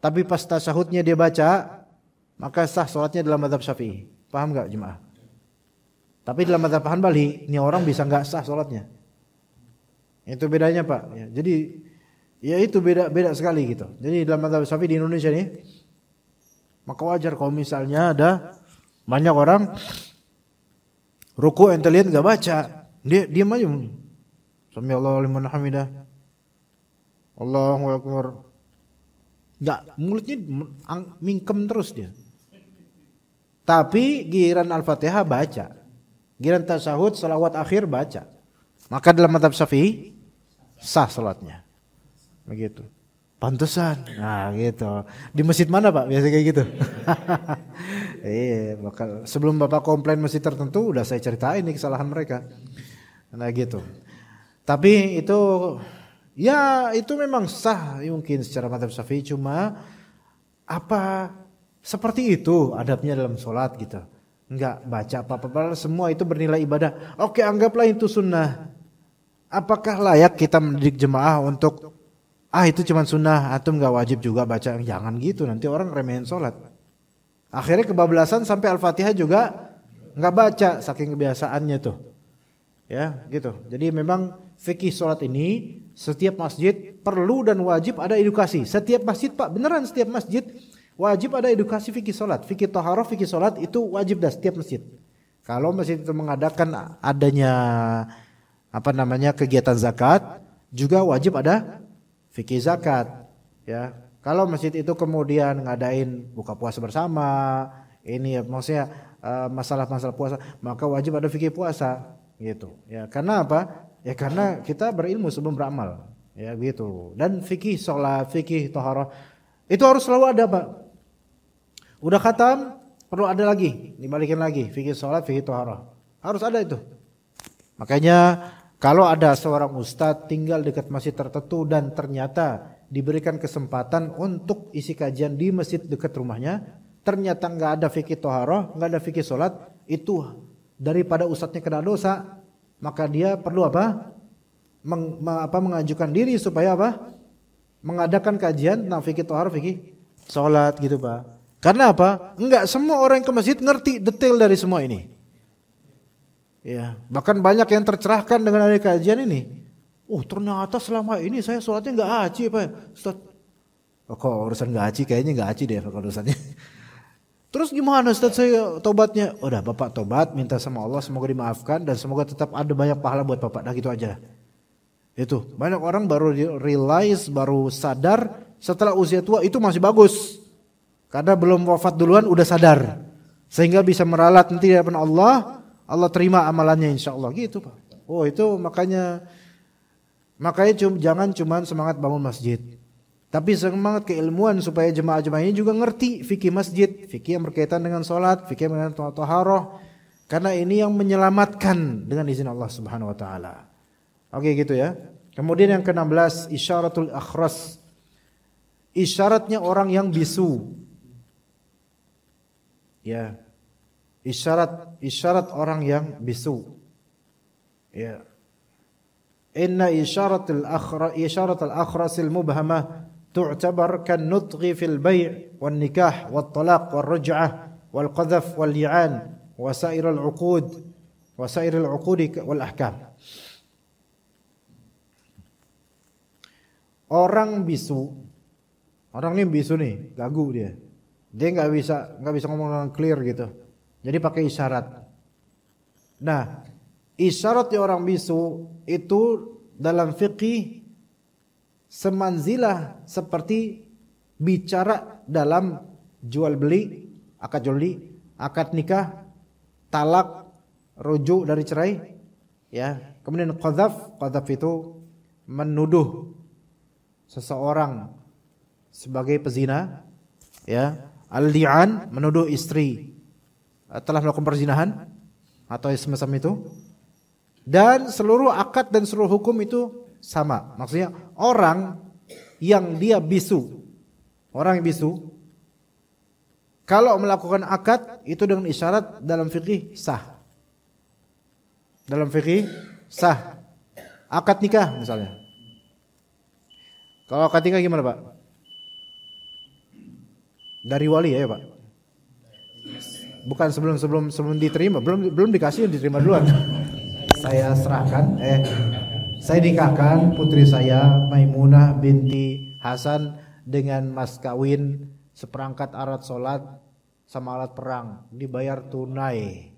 tapi pas tasyahudnya dia baca, maka sah salatnya dalam mazhab Syafi'i. Paham enggak jemaah? Tapi dalam mazhab Hanbali, ini orang bisa enggak sah salatnya. Itu bedanya, Pak. Ya, jadi ya itu beda sekali gitu. Jadi dalam mazhab Syafi'i di Indonesia nih, maka wajar kalau misalnya ada banyak orang ruku ente lihat enggak baca, dia diam aja. Sami Allahu liman hamidah. Allahu akbar. Enggak, mulutnya mingkem terus dia. Tapi giliran Al-Fatihah baca. Giliran tasyahud salawat akhir baca. Maka dalam mazhab Syafi'i sah salatnya. Begitu. Pantesan. Nah, gitu. Di masjid mana, Pak? Biasa kayak gitu. Iya, sebelum Bapak komplain masjid tertentu udah saya ceritain nih kesalahan mereka. Nah, gitu. Tapi itu ya itu memang sah mungkin secara mazhab Syafi'i, cuma apa seperti itu adabnya dalam sholat gitu. Enggak baca apa-apa, semua itu bernilai ibadah. Oke, anggaplah itu sunnah. Apakah layak kita mendidik jemaah untuk itu cuma sunnah, antum enggak wajib juga baca? Jangan gitu, nanti orang remehin sholat. Akhirnya kebablasan sampai Al-Fatihah juga enggak baca saking kebiasaannya tuh. Ya, gitu. Jadi memang fikih sholat ini setiap masjid perlu dan wajib ada edukasi. Setiap masjid, Pak, beneran setiap masjid wajib ada edukasi fikih sholat. Fikih taharah, fikih sholat itu wajib dah setiap masjid. Kalau masjid itu mengadakan adanya kegiatan zakat, juga wajib ada fikih zakat. Ya, kalau masjid itu kemudian ngadain buka puasa bersama, ini ya, maksudnya masalah-masalah puasa, maka wajib ada fikih puasa, gitu. Ya, karena apa? Ya karena kita berilmu sebelum beramal, ya gitu. Dan fikih sholat, fikih taharah itu harus selalu ada, Pak. Udah khatam, perlu ada lagi, dibalikin lagi fikih sholat, fikih taharah. Harus ada itu. Makanya kalau ada seorang ustadz tinggal dekat masjid tertentu dan ternyata diberikan kesempatan untuk isi kajian di masjid dekat rumahnya, ternyata nggak ada fikih taharah, nggak ada fikih sholat, itu daripada ustadznya kena dosa, maka dia perlu mengajukan diri supaya mengadakan kajian tentang fikih taharah, fikih sholat gitu, Pak. Karena apa? Enggak semua orang yang ke masjid ngerti detail dari semua ini. Ya, bahkan banyak yang tercerahkan dengan ada kajian ini. Ternyata selama ini saya sholatnya enggak haji, Pak. Ustaz, kok urusan enggak haji, kayaknya enggak haji deh kalau urusannya. Terus gimana Ustaz saya tobatnya? Udah Bapak tobat, minta sama Allah semoga dimaafkan dan semoga tetap ada banyak pahala buat Bapak. Dah gitu aja. Itu, banyak orang baru realize, baru sadar setelah usia tua itu masih bagus. Karena belum wafat duluan udah sadar. Sehingga bisa meralat nanti di hadapan Allah, Allah terima amalannya insyaallah gitu, Pak. Itu makanya jangan cuma semangat bangun masjid. Tapi semangat keilmuan supaya jemaah-jemaah ini juga ngerti fikih masjid, fikih yang berkaitan dengan sholat, fikih yang berkaitan dengan taharah. Karena ini yang menyelamatkan dengan izin Allah Subhanahu wa taala. Oke gitu ya. Kemudian yang ke-16, isyaratul akhras. Isyaratnya orang yang bisu. Ya. Isyarat orang yang bisu. Ya. Inna isyaratul akhrasil mubhamah tu'tabar kan nutghi fil bay' wan nikah wat talaq wal raj'ah wal qadhaf wal li'an wa sairul uqud wal ahkam. Orang bisu. Orang ini bisu nih, gagu dia. Dia enggak bisa ngomong dengan clear gitu. Jadi pakai isyarat. Nah, isyaratnya orang bisu itu dalam fikih semanzilah seperti bicara dalam jual beli, akad jual beli, akad nikah, talak, rujuk dari cerai, ya. Kemudian qadzaf itu menuduh seseorang sebagai pezina, ya. Al-li'an menuduh istri telah melakukan perzinahan atau semacam itu. Dan seluruh akad dan seluruh hukum itu sama. Maksudnya orang yang dia bisu, orang yang bisu kalau melakukan akad itu dengan isyarat dalam fikih sah. Dalam fikih sah. Akad nikah misalnya. Kalau akad nikah gimana, Pak? Dari wali ya, Pak. Bukan sebelum diterima, belum dikasih, diterima duluan. Saya serahkan, saya nikahkan putri saya Maimunah binti Hasan dengan mas kawin seperangkat alat sholat sama alat perang, dibayar tunai.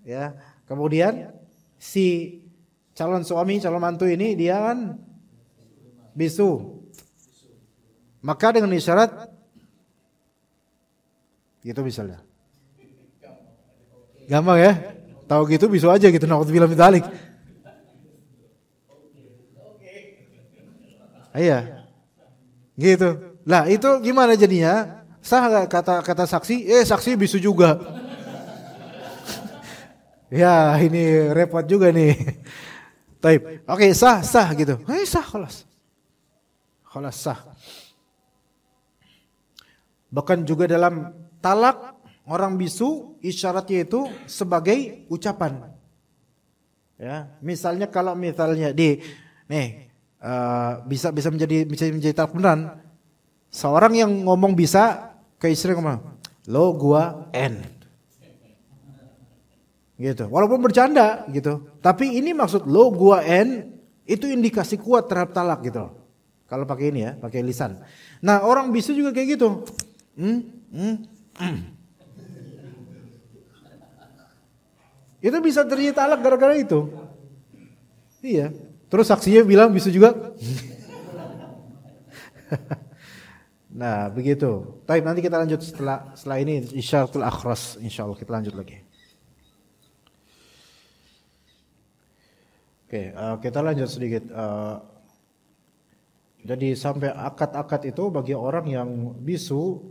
Ya, kemudian si calon suami, calon mantu ini dia kan bisu. Maka dengan isyarat gitu misalnya. Gampang ya? Tahu gitu bisu aja gitu, naudzubillah min dzalik. Iya. Gitu. Lah itu gimana jadinya? Sah enggak kata saksi? Saksi bisu juga. Ya, ini repot juga nih. Taib. Oke, sah gitu. Sah khalas. Khalas sah. Bahkan juga dalam talak orang bisu isyaratnya itu sebagai ucapan. Ya, misalnya kalau misalnya bisa menjadi talak beneran. Seorang yang ngomong bisa ke istri ngomong, "Lo gua N." Gitu. Walaupun bercanda gitu. Tapi ini maksud lo gua N itu indikasi kuat terhadap talak gitu. Kalau pakai ini ya, pakai lisan. Nah, orang bisu juga kayak gitu. Itu bisa terjadi talak gara-gara itu. Iya. Terus saksinya bilang bisu juga. Nah, begitu. Baik, nanti kita lanjut setelah ini isyaratul akhras, insyaallah kita lanjut lagi. Oke, kita lanjut sedikit. Jadi sampai akad-akad itu bagi orang yang bisu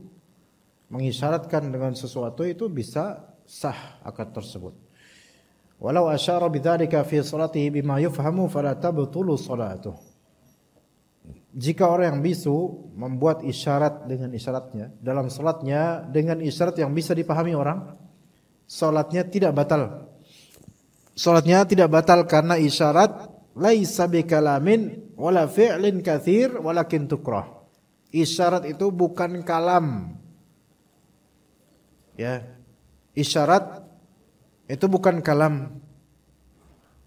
mengisyaratkan dengan sesuatu itu bisa sah akad tersebut. Walau asyara bidzalika fi salatihi bima yufhamu fala tabtulu salatuh. Jika orang yang bisu membuat isyarat dengan isyaratnya dalam salatnya dengan isyarat yang bisa dipahami orang, salatnya tidak batal. Salatnya tidak batal karena isyarat laisa bikalamin wala fi'lin katsir walakin tukrah. Isyarat itu bukan kalam. Ya. Isyarat itu bukan kalam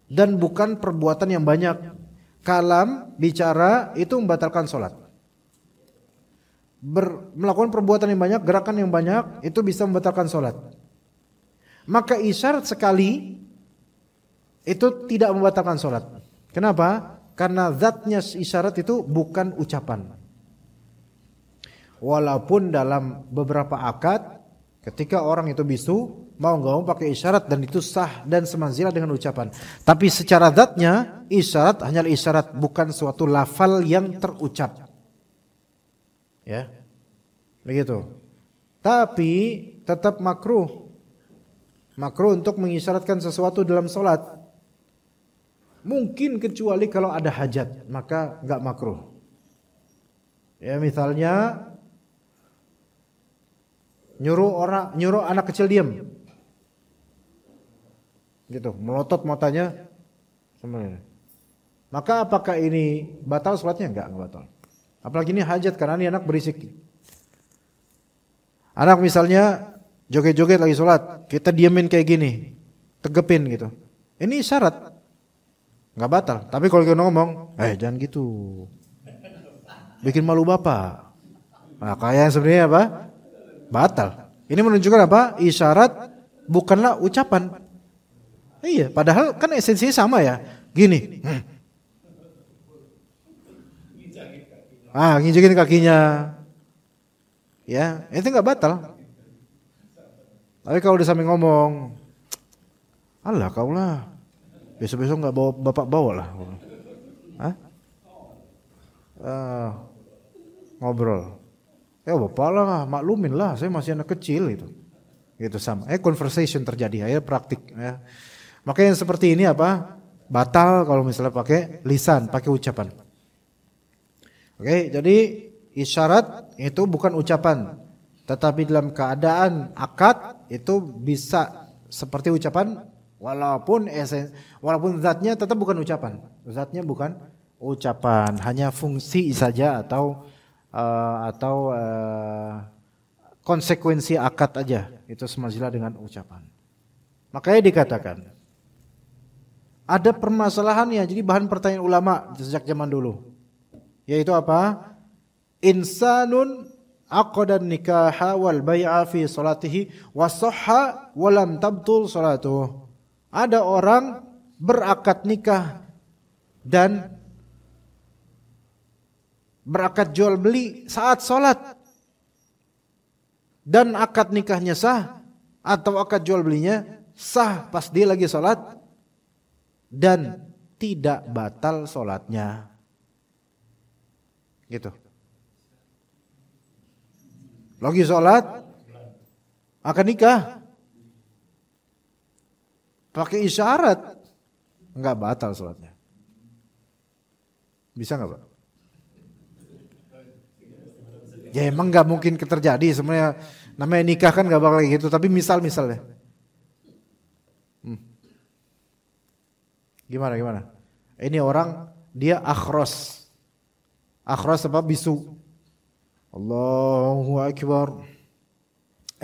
dan bukan perbuatan yang banyak. Kalam, bicara itu membatalkan salat. Melakukan perbuatan yang banyak, gerakan yang banyak itu bisa membatalkan salat. Maka isyarat sekali itu tidak membatalkan salat. Kenapa? Karena zatnya isyarat itu bukan ucapan. Walaupun dalam beberapa akad ketika orang itu bisu mau nggak mau pakai isyarat dan itu sah dan semanzilah dengan ucapan. Tapi secara zatnya isyarat hanyalah isyarat, bukan suatu lafal yang terucap. Ya, begitu. Tapi tetap makruh untuk mengisyaratkan sesuatu dalam sholat. Mungkin kecuali kalau ada hajat, maka nggak makruh. Ya, misalnya nyuruh anak kecil diam. Gitu, melotot matanya sebenarnya. Maka apakah ini batal sholatnya? Enggak batal. Apalagi ini hajat karena ini anak berisik. Anak misalnya joget-joget lagi sholat, kita diamin kayak gini, tegepin gitu. Ini syarat, enggak batal. Tapi kalau kita ngomong, jangan gitu, bikin malu bapak. Nah, kayak sebenarnya apa? Batal. Ini menunjukkan apa? Isyarat bukanlah ucapan. Iya, padahal kan esensinya sama ya. Gini. Nginjekin kakinya. Ya, itu nggak batal. Tapi kalau udah sampai ngomong, alah kau lah, besok-besok nggak bawa bapak bawa lah. Hah? Ngobrol. Ya bapak lah, maklumin lah, saya masih anak kecil itu. Gitu sama. Conversation terjadi, akhirnya praktik. Ya. Makanya yang seperti ini apa? Batal kalau misalnya pakai lisan, pakai ucapan. Oke, jadi isyarat itu bukan ucapan, tetapi dalam keadaan akad itu bisa seperti ucapan, walaupun zatnya tetap bukan ucapan. Zatnya bukan ucapan, hanya fungsi saja atau konsekuensi akad aja. Itu semazila dengan ucapan. Makanya dikatakan ada permasalahan ya, jadi bahan pertanyaan ulama sejak zaman dulu. Yaitu apa? Insanun aqadan nikaha wal bai'a fi salatihi wa sahha wa lam tabtul salatuh. Ada orang berakad nikah dan berakad jual beli saat salat, dan akad nikahnya sah atau akad jual belinya sah pas dia lagi salat dan tidak batal salatnya. Gitu. Lagi sholat, akan nikah, pakai isyarat, nggak batal sholatnya. Bisa nggak Pak? Ya emang nggak mungkin terjadi sebenarnya. Namanya nikah kan nggak bakal kayak gitu. Tapi misalnya, gimana? Ini orang dia akhros. Akhras apa? Bisu. Allahu Akbar.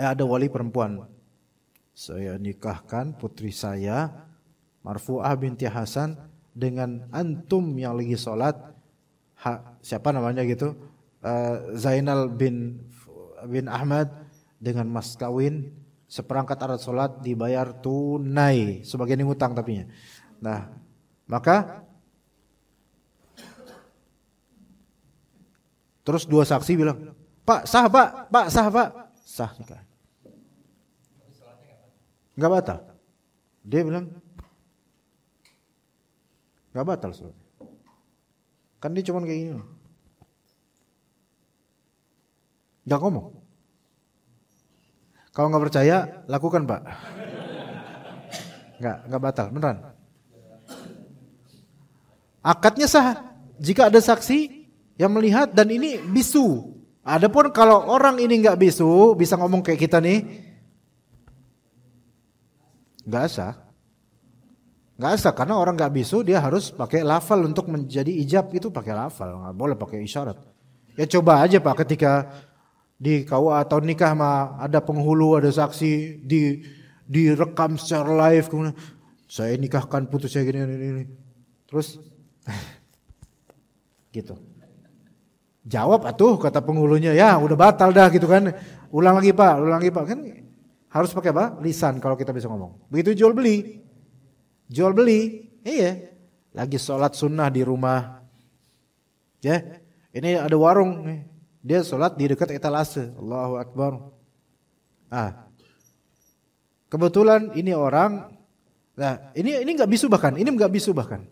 Ada wali perempuan. Saya nikahkan putri saya Marfu'ah binti Hasan dengan antum yang lagi sholat. Siapa namanya gitu? Zainal bin Ahmad dengan mas kawin seperangkat alat sholat dibayar tunai. Sebagian yang utang tapinya. Nah, maka terus dua saksi bilang, Pak sah Pak, sah nikah. Enggak batal. Dia bilang enggak batal sholat. Kan dia cuma kayak gini. Enggak ngomong. Kalau enggak percaya, lakukan Pak. Enggak batal, beneran. Akadnya sah jika ada saksi yang melihat dan ini bisu. Adapun kalau orang ini enggak bisu, bisa ngomong kayak kita nih, enggak sah. Enggak sah karena orang enggak bisu dia harus pakai lafal untuk menjadi ijab, itu pakai lafal, enggak boleh pakai isyarat. Ya coba aja Pak ketika di KUA atau nikah mah ada penghulu, ada saksi, direkam secara live, kemudian saya nikahkan putus saya gini. Terus gitu. Jawab atuh kata penghulunya, ya udah batal dah gitu kan. Ulang lagi Pak kan harus pakai apa? Lisan kalau kita bisa ngomong. Begitu jual beli, iya. Lagi sholat sunnah di rumah, ya. Ini ada warung, dia sholat di dekat etalase. Allahu Akbar. Kebetulan ini orang, nah ini nggak bisu bahkan, ini nggak bisu bahkan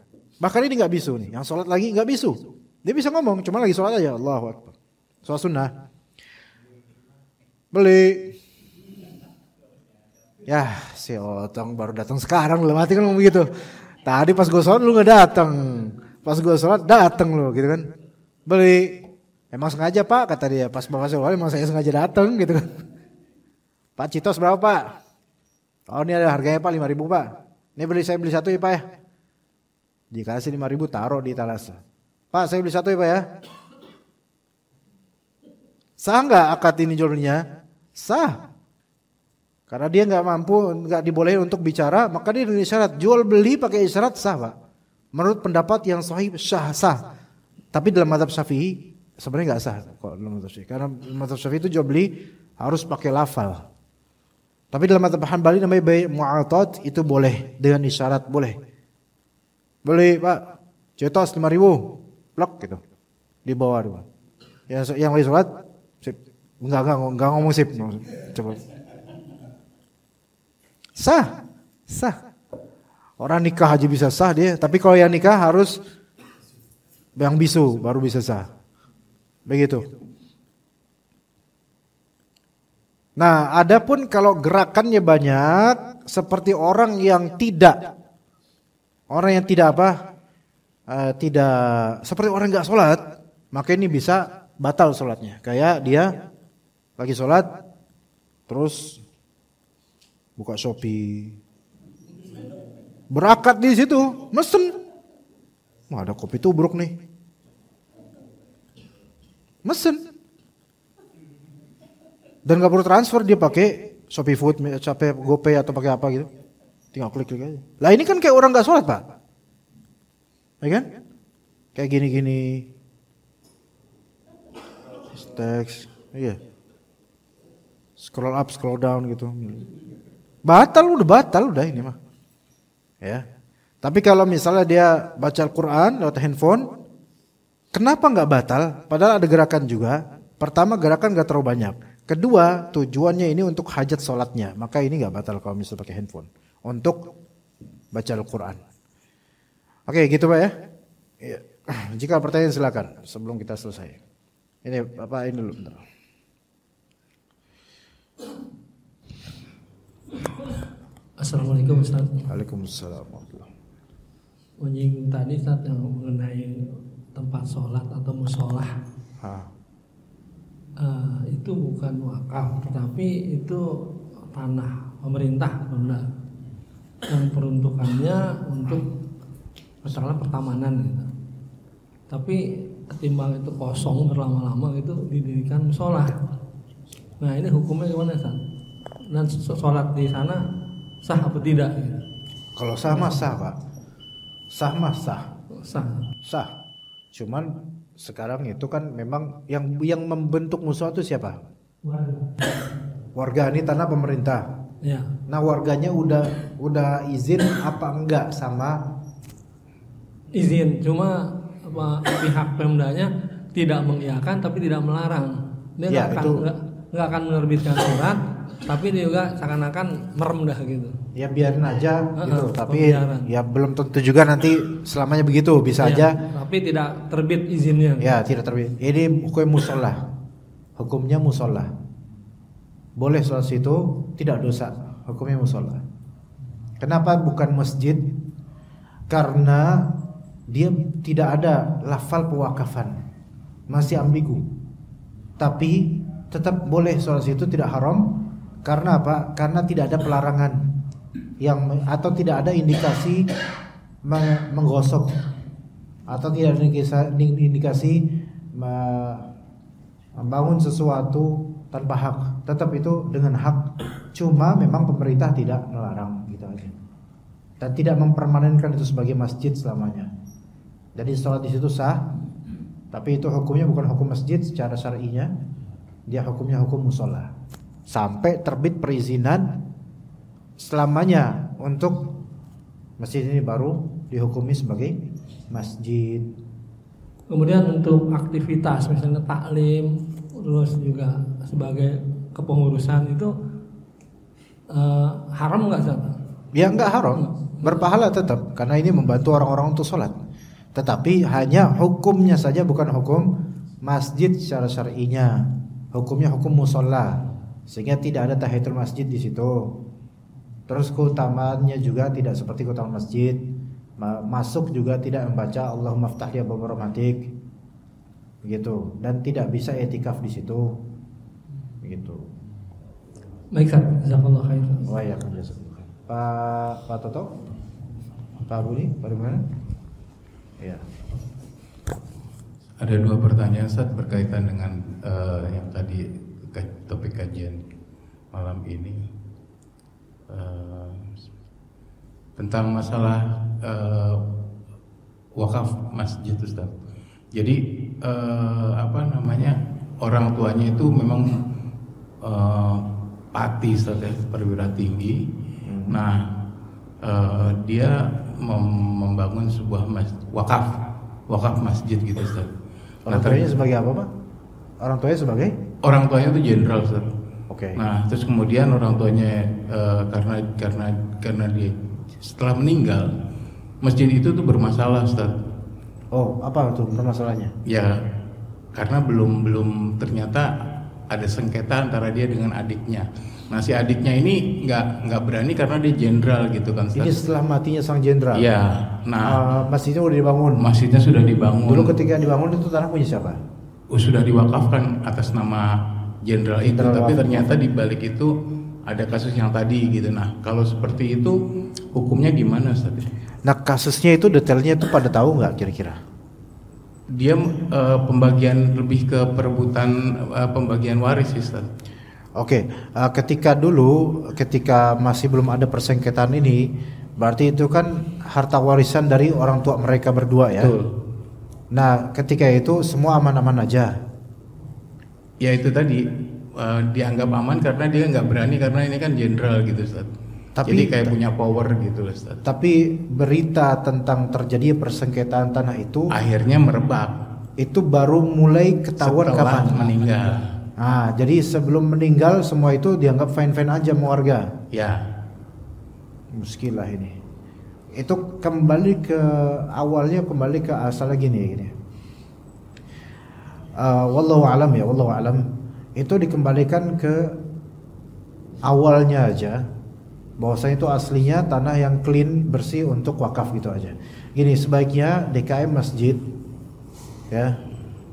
ini nggak bisu nih. Yang sholat lagi nggak bisu. Dia bisa ngomong, cuma lagi sholat aja. Allahu Akbar. Sholat sunnah. Beli. Ya, si Otong baru datang sekarang lu mati kan ngomong gitu. Tadi pas gue sholat lu nggak datang. Pas gue sholat datang lu gitu kan. Beli. Emang sengaja Pak kata dia. Pas bapak sholat emang saya sengaja datang gitu kan. Pak Citos berapa Pak? Oh ini ada harganya Pak 5.000 Pak. Ini saya beli satu ya Pak ya. Dikasih 5.000 taruh di etalase. Pak saya beli satu ya Pak ya. Sah nggak akad ini jual belinya? Sah. Karena dia nggak mampu, nggak dibolehin untuk bicara, maka dia dengan isyarat. Jual beli pakai isyarat sah Pak. Menurut pendapat yang sahih sah. Tapi dalam mazhab Syafi'i sebenarnya nggak sah. Kalau dalam mazhab Syafi'i, karena mazhab Syafi'i itu jual beli harus pakai lafal. Tapi dalam mazhab Hanbali namanya bai' mu'atat, itu boleh dengan isyarat, boleh. Boleh Pak, cetos 5.000, plak gitu. Di bawah dua. Yang lagi sholat, sip. Enggak ngomong sip. Coba. Sah. Orang nikah aja bisa sah dia, tapi kalau yang nikah harus yang bisu baru bisa sah. Begitu. Nah, adapun kalau gerakannya banyak seperti orang yang tidak tidak seperti orang nggak sholat, maka ini bisa batal sholatnya. Kayak dia lagi sholat terus buka Shopee, berakat di situ, mesen. Wah, ada kopi tubruk nih, mesen. Dan gak perlu transfer, dia pakai Shopee Food, capek GoPay atau pakai apa gitu. Tinggal klik aja. Lah ini kan kayak orang gak sholat Pak. Ya kan? Kayak gini-gini. Teks. Iya. Scroll up, scroll down gitu. Batal udah ini mah. Ya. Tapi kalau misalnya dia baca Al-Quran lewat handphone, kenapa gak batal? Padahal ada gerakan juga. Pertama, gerakan gak terlalu banyak. Kedua, tujuannya ini untuk hajat sholatnya, maka ini nggak batal kalau misalnya pakai handphone untuk baca Al-Quran. Oke, gitu Pak ya. Jika pertanyaan silakan sebelum kita selesai. Ini Bapak ini dulu bentar. Assalamualaikum Ustaz. Waalaikumsalam. Menyinggung tadi Ustaz yang mengenai tempat sholat atau musolah. Itu bukan wakaf, tetapi itu tanah pemerintah benar. Dan peruntukannya untuk masalah pertamanan gitu. Tapi ketimbang itu kosong berlama-lama itu didirikan musola. Nah ini hukumnya gimana Ustaz? Dan sholat di sana sah apa tidak? Gitu? Kalau sah mah sah Pak. Sah mah sah. Sah. Cuman sekarang itu kan memang yang membentuk musola itu siapa? Warga, ini tanah pemerintah. Ya. Nah warganya udah izin apa enggak sama? Izin, cuma pihak Pemdanya tidak mengiyakan tapi tidak melarang. Dia nggak akan menerbitkan surat, tapi dia juga seakan-akan merem dah gitu. Ya biarin aja gitu, tapi ya belum tentu juga nanti selamanya begitu, bisa aja. Tapi tidak terbit izinnya. Ya tidak terbit. Ini hukum musola, hukumnya musola. Boleh sholat situ, tidak dosa, hukumnya musola. Kenapa bukan masjid? Karena dia tidak ada lafal pewakafan, masih ambigu. Tapi tetap boleh sholat situ, tidak haram. Karena apa? Karena tidak ada pelarangan atau tidak ada indikasi menggosok atau tidak ada indikasi membangun sesuatu tanpa hak. Tetap itu dengan hak. Cuma memang pemerintah tidak melarang gitu aja. Dan tidak mempermanenkan itu sebagai masjid selamanya. Jadi sholat di situ sah, tapi itu hukumnya bukan hukum masjid secara syar'inya. Dia hukumnya hukum musola. Sampai terbit perizinan selamanya untuk masjid ini baru dihukumi sebagai masjid. Kemudian untuk aktivitas misalnya taklim, terus juga sebagai kepengurusan itu haram nggak Ustaz? Ya nggak haram, berpahala tetap karena ini membantu orang-orang untuk sholat. Tetapi hanya hukumnya saja bukan hukum masjid secara syar'inya. Hukumnya hukum musola. Sehingga tidak ada tahiyatul masjid di situ. Terus keutamaannya juga tidak seperti keutamaan masjid. Masuk juga tidak membaca Allahumma ftah li abwaaba rahmatik. Begitu. Dan tidak bisa i'tikaf di situ. Begitu. Baik, jazakallahu khair. Wa yakum jazakallahu. Pak Toto? Pak Budi, bagaimana? Ya. Ada dua pertanyaan Ustaz berkaitan dengan yang tadi topik kajian malam ini tentang masalah wakaf masjid Ustaz. Jadi orang tuanya itu memang pati, perwira tinggi. Nah, dia membangun sebuah wakaf masjid gitu, Ustaz. Orang tuanya sebagai apa, Pak? Orang tuanya sebagai? Orang tuanya itu jenderal, Ustaz. Oke. Nah, terus kemudian orang tuanya karena dia setelah meninggal, masjid itu tuh bermasalah, Ustaz. Oh, apa tuh permasalahannya? Ya, karena belum ternyata ada sengketa antara dia dengan adiknya. Nah, si adiknya ini nggak berani karena dia jenderal gitu kan, Ustaz. Ini setelah matinya sang jenderal. Iya. Nah, masjidnya udah dibangun. Masjidnya sudah dibangun. Dulu ketika dibangun itu tanah punya siapa? Sudah diwakafkan atas nama jenderal itu, tapi ternyata di balik itu ada kasus yang tadi gitu. Nah, kalau seperti itu hukumnya gimana, Ustaz? Nah, kasusnya itu detailnya itu pada tahu nggak kira-kira? Dia pembagian lebih ke perebutan pembagian waris, Ustaz. Oke, ketika masih belum ada persengketaan ini, berarti itu kan harta warisan dari orang tua mereka berdua ya. Betul. Nah, ketika itu semua aman-aman aja. Ya itu tadi dianggap aman karena dia nggak berani karena ini kan jenderal gitu, Ustaz. Jadi kayak punya power gitu, Ustaz. Tapi berita tentang terjadi persengketaan tanah itu akhirnya merebak. Itu baru mulai ketahuan setelah kapan meninggal. Ah, jadi sebelum meninggal semua itu dianggap fine-fine aja sama warga. Ya. Muskilah ini. Itu kembali ke awalnya, kembali ke asalnya gini. Wallahu alam ya, wallahu alam. Itu dikembalikan ke awalnya aja. Bahwasanya itu aslinya tanah yang clean, bersih untuk wakaf gitu aja. Gini, sebaiknya DKM masjid ya,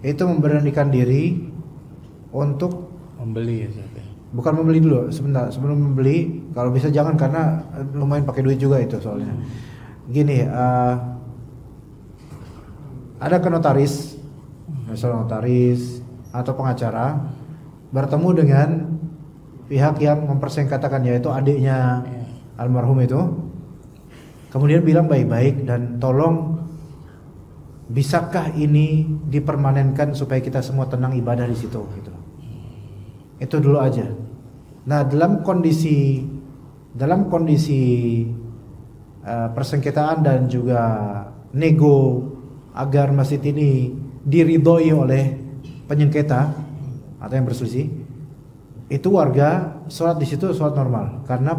itu memberanikan diri untuk membeli ya, Ustaz. Bukan membeli dulu, sebentar sebelum membeli, kalau bisa jangan karena lumayan pakai duit juga itu soalnya. Gini, ada ke notaris, misalnya notaris atau pengacara bertemu dengan pihak yang mempersengketakan, yaitu adiknya almarhum itu, kemudian bilang baik-baik dan tolong bisakah ini dipermanenkan supaya kita semua tenang ibadah di situ gitu. Itu dulu aja. Nah, dalam kondisi persengketaan dan juga nego agar masjid ini diridhoi oleh penyengketa atau yang berselisih, itu warga sholat di situ sholat normal karena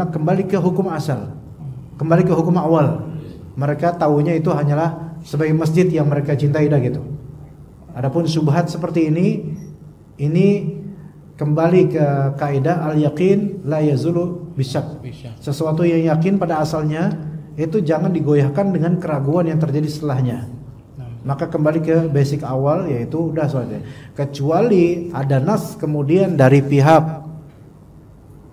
kembali ke hukum asal, kembali ke hukum awal. Mereka tahunya itu hanyalah sebagai masjid yang mereka cintai dah gitu. Adapun syubhat seperti ini kembali ke kaidah al-yaqin la yazulu bisyak. Sesuatu yang yakin pada asalnya itu jangan digoyahkan dengan keraguan yang terjadi setelahnya. Maka kembali ke basic awal, yaitu udah soalnya. Kecuali ada nas kemudian dari pihak,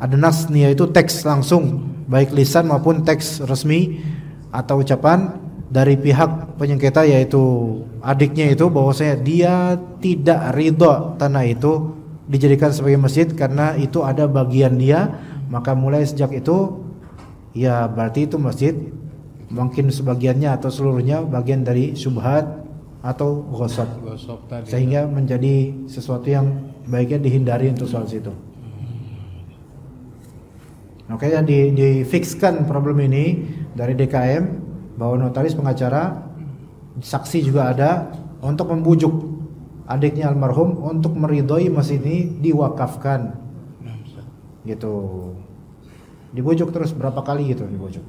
ada nas nih, yaitu teks langsung baik lisan maupun teks resmi atau ucapan dari pihak penyengketa, yaitu adiknya itu, bahwasanya dia tidak ridho tanah itu dijadikan sebagai masjid karena itu ada bagian dia, maka mulai sejak itu ya berarti itu masjid, mungkin sebagiannya atau seluruhnya bagian dari syubhat atau ghosab, sehingga menjadi sesuatu yang baiknya dihindari untuk soal situ. Makanya difikskan problem ini dari DKM bahwa notaris, pengacara, saksi juga ada untuk membujuk adiknya almarhum untuk meridhoi masjid ini diwakafkan. Gitu. Dibujuk terus berapa kali gitu dibujuk.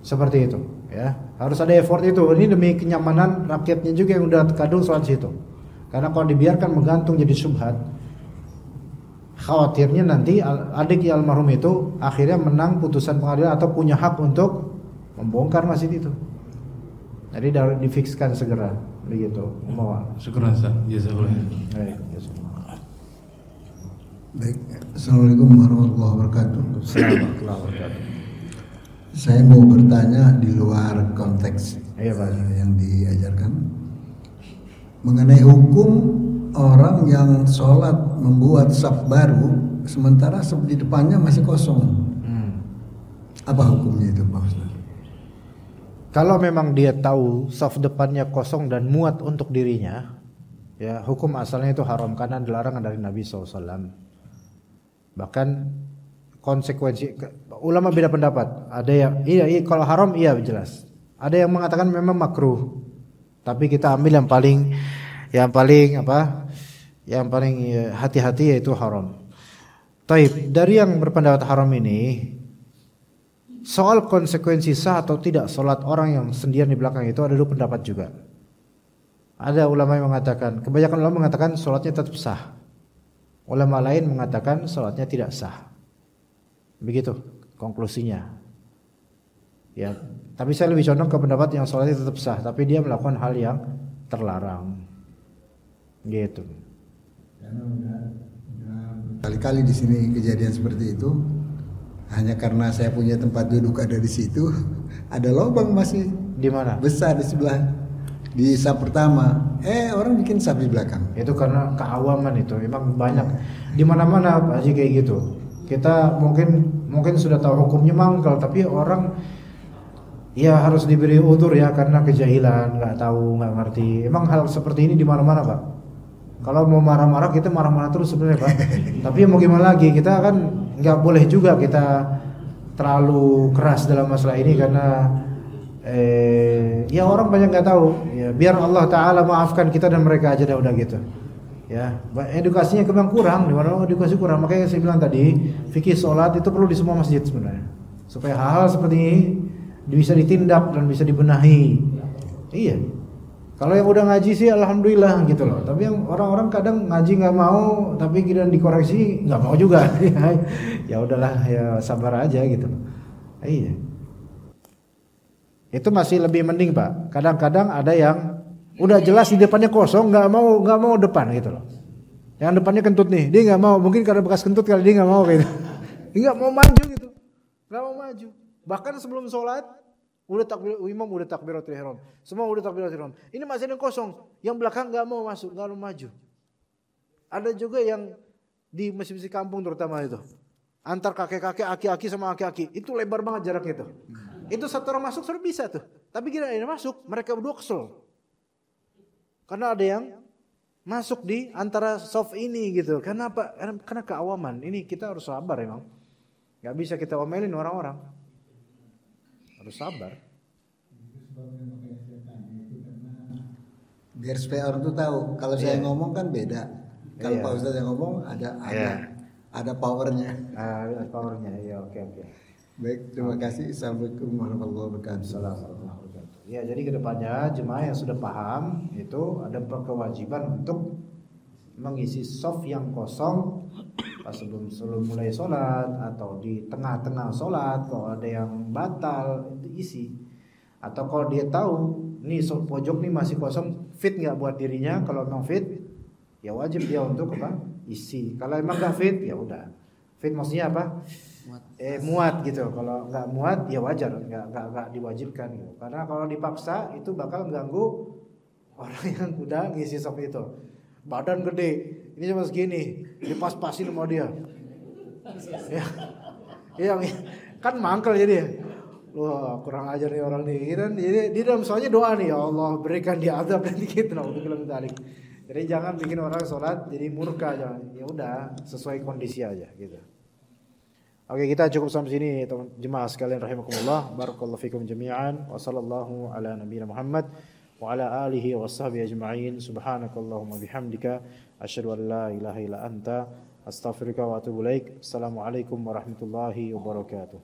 Seperti itu, ya. Harus ada effort itu. Ini demi kenyamanan rakyatnya juga yang udah kadung sholat situ. Karena kalau dibiarkan menggantung jadi syubhat, khawatirnya nanti adik almarhum itu akhirnya menang putusan pengadilan atau punya hak untuk membongkar masjid itu. Jadi difikskan segera begitu. Syukur Ustaz. Jazakallah. Baik. Assalamualaikum warahmatullahi wabarakatuh. Saya mau bertanya di luar konteks yang diajarkan mengenai hukum orang yang sholat membuat saf baru sementara saf di depannya masih kosong. Apa hukumnya itu, Pak Ustaz? Kalau memang dia tahu saf depannya kosong dan muat untuk dirinya, ya hukum asalnya itu haram karena dilarang dari Nabi SAW. Bahkan konsekuensi ulama beda pendapat. Ada yang iya kalau haram iya jelas. Ada yang mengatakan memang makruh. Tapi kita ambil yang paling hati-hati yaitu haram. Taib, dari yang berpendapat haram ini soal konsekuensi sah atau tidak salat orang yang sendirian di belakang itu ada dua pendapat juga. Ada ulama yang mengatakan, kebanyakan ulama mengatakan salatnya tetap sah. Ulama lain mengatakan salatnya tidak sah. Begitu konklusinya. Ya, tapi saya lebih condong ke pendapat yang salatnya tetap sah, tapi dia melakukan hal yang terlarang. Gitu. Kali-kali di sini kejadian seperti itu. Hanya karena saya punya tempat duduk ada di situ, ada lubang masih di mana? Besar di sebelah di saf pertama. Orang bikin saf di belakang. Itu karena keawaman itu. Memang banyak di mana-mana Pak Haji kayak gitu. Kita mungkin sudah tahu hukumnya mangkal, tapi orang ya harus diberi udzur ya karena kejahilan, nggak tahu, nggak ngerti. Emang hal seperti ini di mana-mana Pak. Kalau mau marah-marah kita marah-marah terus sebenarnya Pak. Tapi mau gimana lagi, kita kan nggak boleh juga kita terlalu keras dalam masalah ini karena ya orang banyak nggak tahu. Ya, biar Allah Taala maafkan kita dan mereka aja udah gitu. Ya, edukasinya kemang kurang, di mana edukasi kurang. Makanya saya bilang tadi, fikih sholat itu perlu di semua masjid sebenarnya. Supaya hal-hal seperti ini bisa ditindak dan bisa dibenahi. Iya. Kalau yang udah ngaji sih alhamdulillah gitu loh. Tapi yang orang-orang kadang ngaji nggak mau, tapi kemudian dikoreksi nggak mau juga. Ya udahlah, ya sabar aja gitu loh. Iya. Itu masih lebih mending Pak. Kadang-kadang ada yang udah jelas di depannya kosong, nggak mau depan gitu loh. Yang depannya kentut nih, dia nggak mau. Mungkin karena bekas kentut kali dia nggak mau gitu. Dia nggak mau maju gitu, nggak mau maju. Bahkan sebelum sholat udah imam udah takbiratul ihram, semua udah takbiratul ihram. Ini masih ada yang kosong, yang belakang nggak mau masuk, nggak mau maju. Ada juga yang di masjid-masjid kampung terutama itu, antar kakek-kakek, aki-aki sama aki-aki itu lebar banget jaraknya itu. Itu satu orang masuk sudah bisa tuh, tapi kira ada masuk, mereka berdua kesel. Karena ada yang masuk di antara soft ini gitu. Karena apa? Karena keawaman. Ini kita harus sabar emang. Gak bisa kita omelin orang-orang. Harus sabar. Biar supaya orang tuh tahu. Kalau saya ngomong kan beda. Kalau Pak Ustadz yang ngomong ada powernya. Ada powernya. Ya oke. Baik, terima kasih. Assalamualaikum warahmatullahi wabarakatuh. Assalamualaikum. Ya, jadi kedepannya jemaah yang sudah paham itu ada kewajiban untuk mengisi soft yang kosong pas sebelum mulai sholat atau di tengah-tengah sholat. Kalau ada yang batal itu isi. Atau kalau dia tahu nih pojok nih masih kosong, fit nggak buat dirinya. Kalau memang fit, ya wajib dia untuk apa? Isi. Kalau emang nggak fit, ya udah. Fit maksudnya apa? Muat gitu. Kalau nggak muat ya wajar, nggak diwajibkan gitu. Karena kalau dipaksa itu bakal mengganggu orang yang udah ngisi sop itu. Badan gede, ini cuma segini, dipas-pasin sama dia. Ya, kan mangkel jadi. Wah, kurang ajar nih orang nih. Jadi di dalam soalnya doa nih, ya Allah berikan dia azab dan dikit. Jadi jangan bikin orang sholat jadi murka, jangan. Ya udah sesuai kondisi aja gitu. Oke, kita cukup sampai sini jemaah sekalian rahimakumullah. Barakallahu fikum jami'an wa sallallahu ala nabiyina Muhammad wa ala alihi wa sahbihi ajma'in. Subhanakallahumma bihamdika asyhadu an la ilaha illa anta astaghfiruka wa atubu ilaik. Assalamualaikum warahmatullahi wabarakatuh.